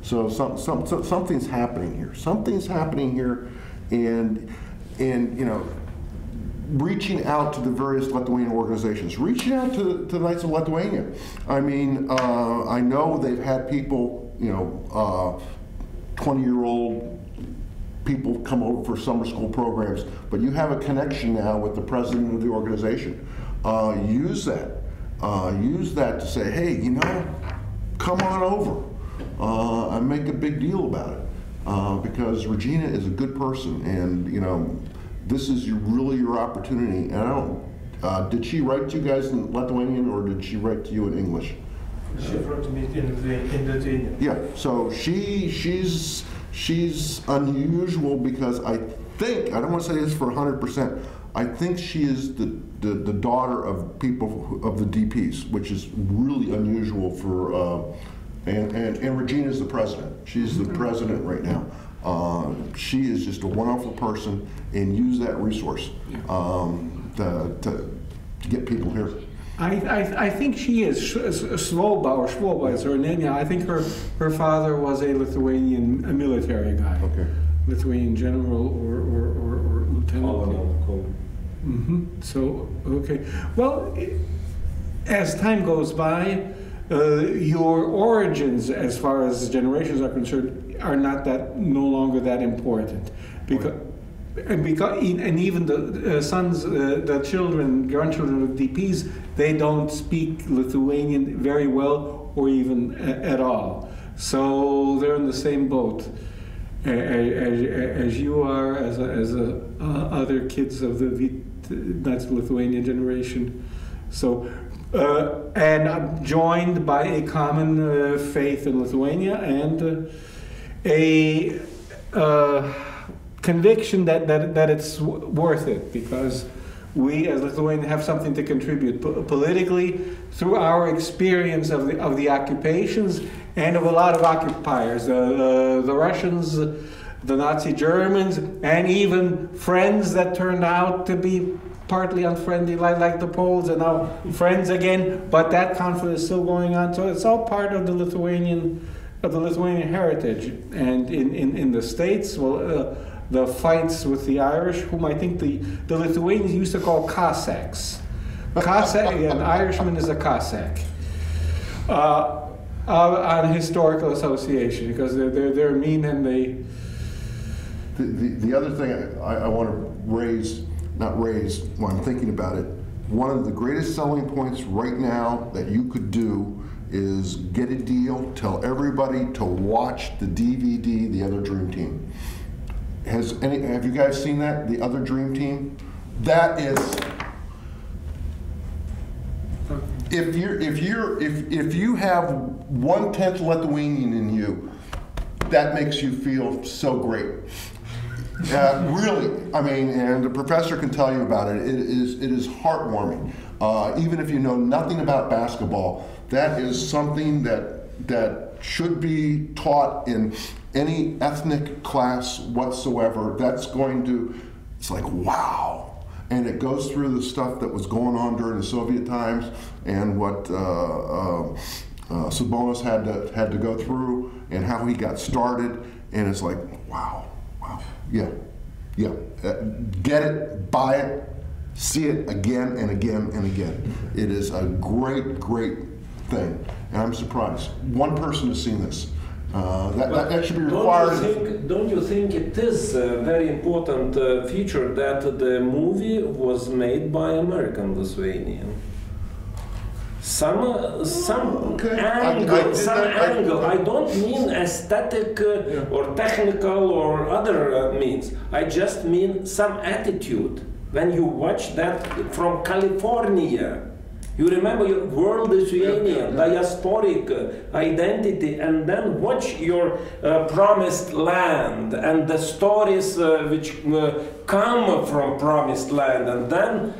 So something's happening here. Something's happening here, and reaching out to the various Lithuanian organizations, reaching out to the Knights of Lithuania. I mean, I know they've had people, 20-year-old people come over for summer school programs, but you have a connection now with the president of the organization. Use that. Use that to say, hey, come on over. And make a big deal about it because Regina is a good person, and this is really your opportunity. And I don't. Did she write to you guys in Lithuanian or did she write to you in English? She wrote to me in Lithuanian. Yeah. So she's she's unusual because I think, I don't want to say this for 100%, I think she is the daughter of people, of the DPs, which is really unusual for, and Regina's the president. She's the president right now. She is just a wonderful person, and use that resource to get people here. I think she is Švoba is her name. Yeah, I think her father was a Lithuanian military guy. Okay. Lithuanian general or lieutenant. So, okay. Well, as time goes by, your origins, as far as generations are concerned, are no longer that important, because. And even the sons, the children, grandchildren of DPs, they don't speak Lithuanian very well or even at all. So they're in the same boat as you are, as other kids of the not Lithuanian generation. So, and I'm joined by a common faith in Lithuania and a conviction that it's worth it, because we as Lithuanians have something to contribute politically through our experience of the occupations and of a lot of occupiers, the Russians, the Nazi Germans, and even friends that turned out to be partly unfriendly, like the Poles, and now friends again. But that conflict is still going on, so it's all part of the Lithuanian heritage. And in the States, well. The fights with the Irish, whom I think the Lithuanians used to call Cossacks. An Irishman is a Cossack. On historical association, because they're mean and they. The other thing I want to not raise when I'm thinking about it, one of the greatest selling points right now that you could do is get a deal, tell everybody to watch the DVD, The Other Dream Team. Have you guys seen that, The Other Dream Team? That is, if you have 1/10 Lithuanian in you, that makes you feel so great. Really, I mean, and the professor can tell you about it. It is heartwarming. Even if you know nothing about basketball, that is something that should be taught in any ethnic class whatsoever. That's going to, it's like, wow. And it goes through the stuff that was going on during the Soviet times and what Sabonis had to go through and how he got started. And it's like, wow, yeah. Get it, buy it, see it again and again and again. It is a great, great thing. And I'm surprised. One person has seen this. That should be required. Don't you think it is a very important feature that the movie was made by American Lithuanian? Some angle. I don't mean aesthetic or technical or other means. I just mean some attitude. When you watch that from California, you remember your world Lithuanian, diasporic identity, and then watch your promised land and the stories which come from promised land, and then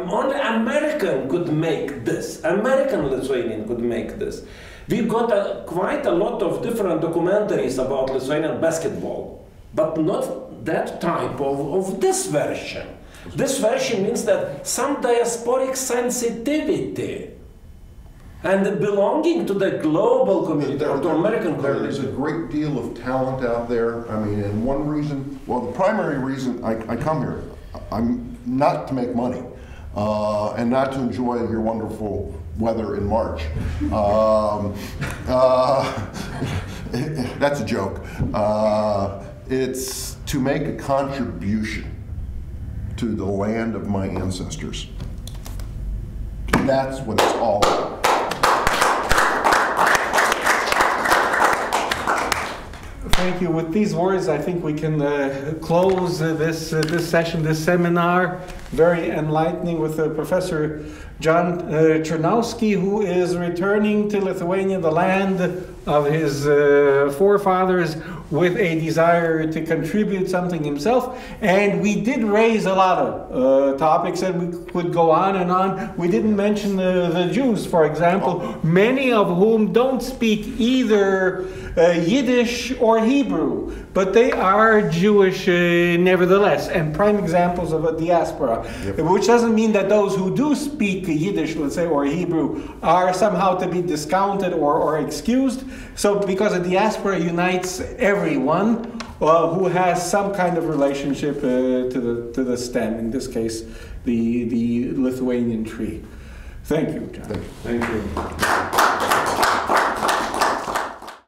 only American could make this. American Lithuanian could make this. We got quite a lot of different documentaries about Lithuanian basketball, but not that type of this version. This version means that some diasporic sensitivity and belonging to the global community or to American community. There is a great deal of talent out there. I mean, and one reason, well, the primary reason I come here, I'm not to make money and not to enjoy your wonderful weather in March. That's a joke. It's to make a contribution to the land of my ancestors. That's what it's all about. Thank you. With these words, I think we can close this session, this seminar. very enlightening with Professor John Chernoski, who is returning to Lithuania, the land of his forefathers, with a desire to contribute something himself. And we did raise a lot of topics, and we could go on and on. We didn't mention the Jews, for example, many of whom don't speak either Yiddish or Hebrew, but they are Jewish nevertheless, and prime examples of a diaspora. Yep. Which doesn't mean that those who do speak Yiddish, let's say, or Hebrew, are somehow to be discounted or excused. So, because a diaspora unites everyone who has some kind of relationship to the stem, in this case, the Lithuanian tree. Thank you, John. Thank you.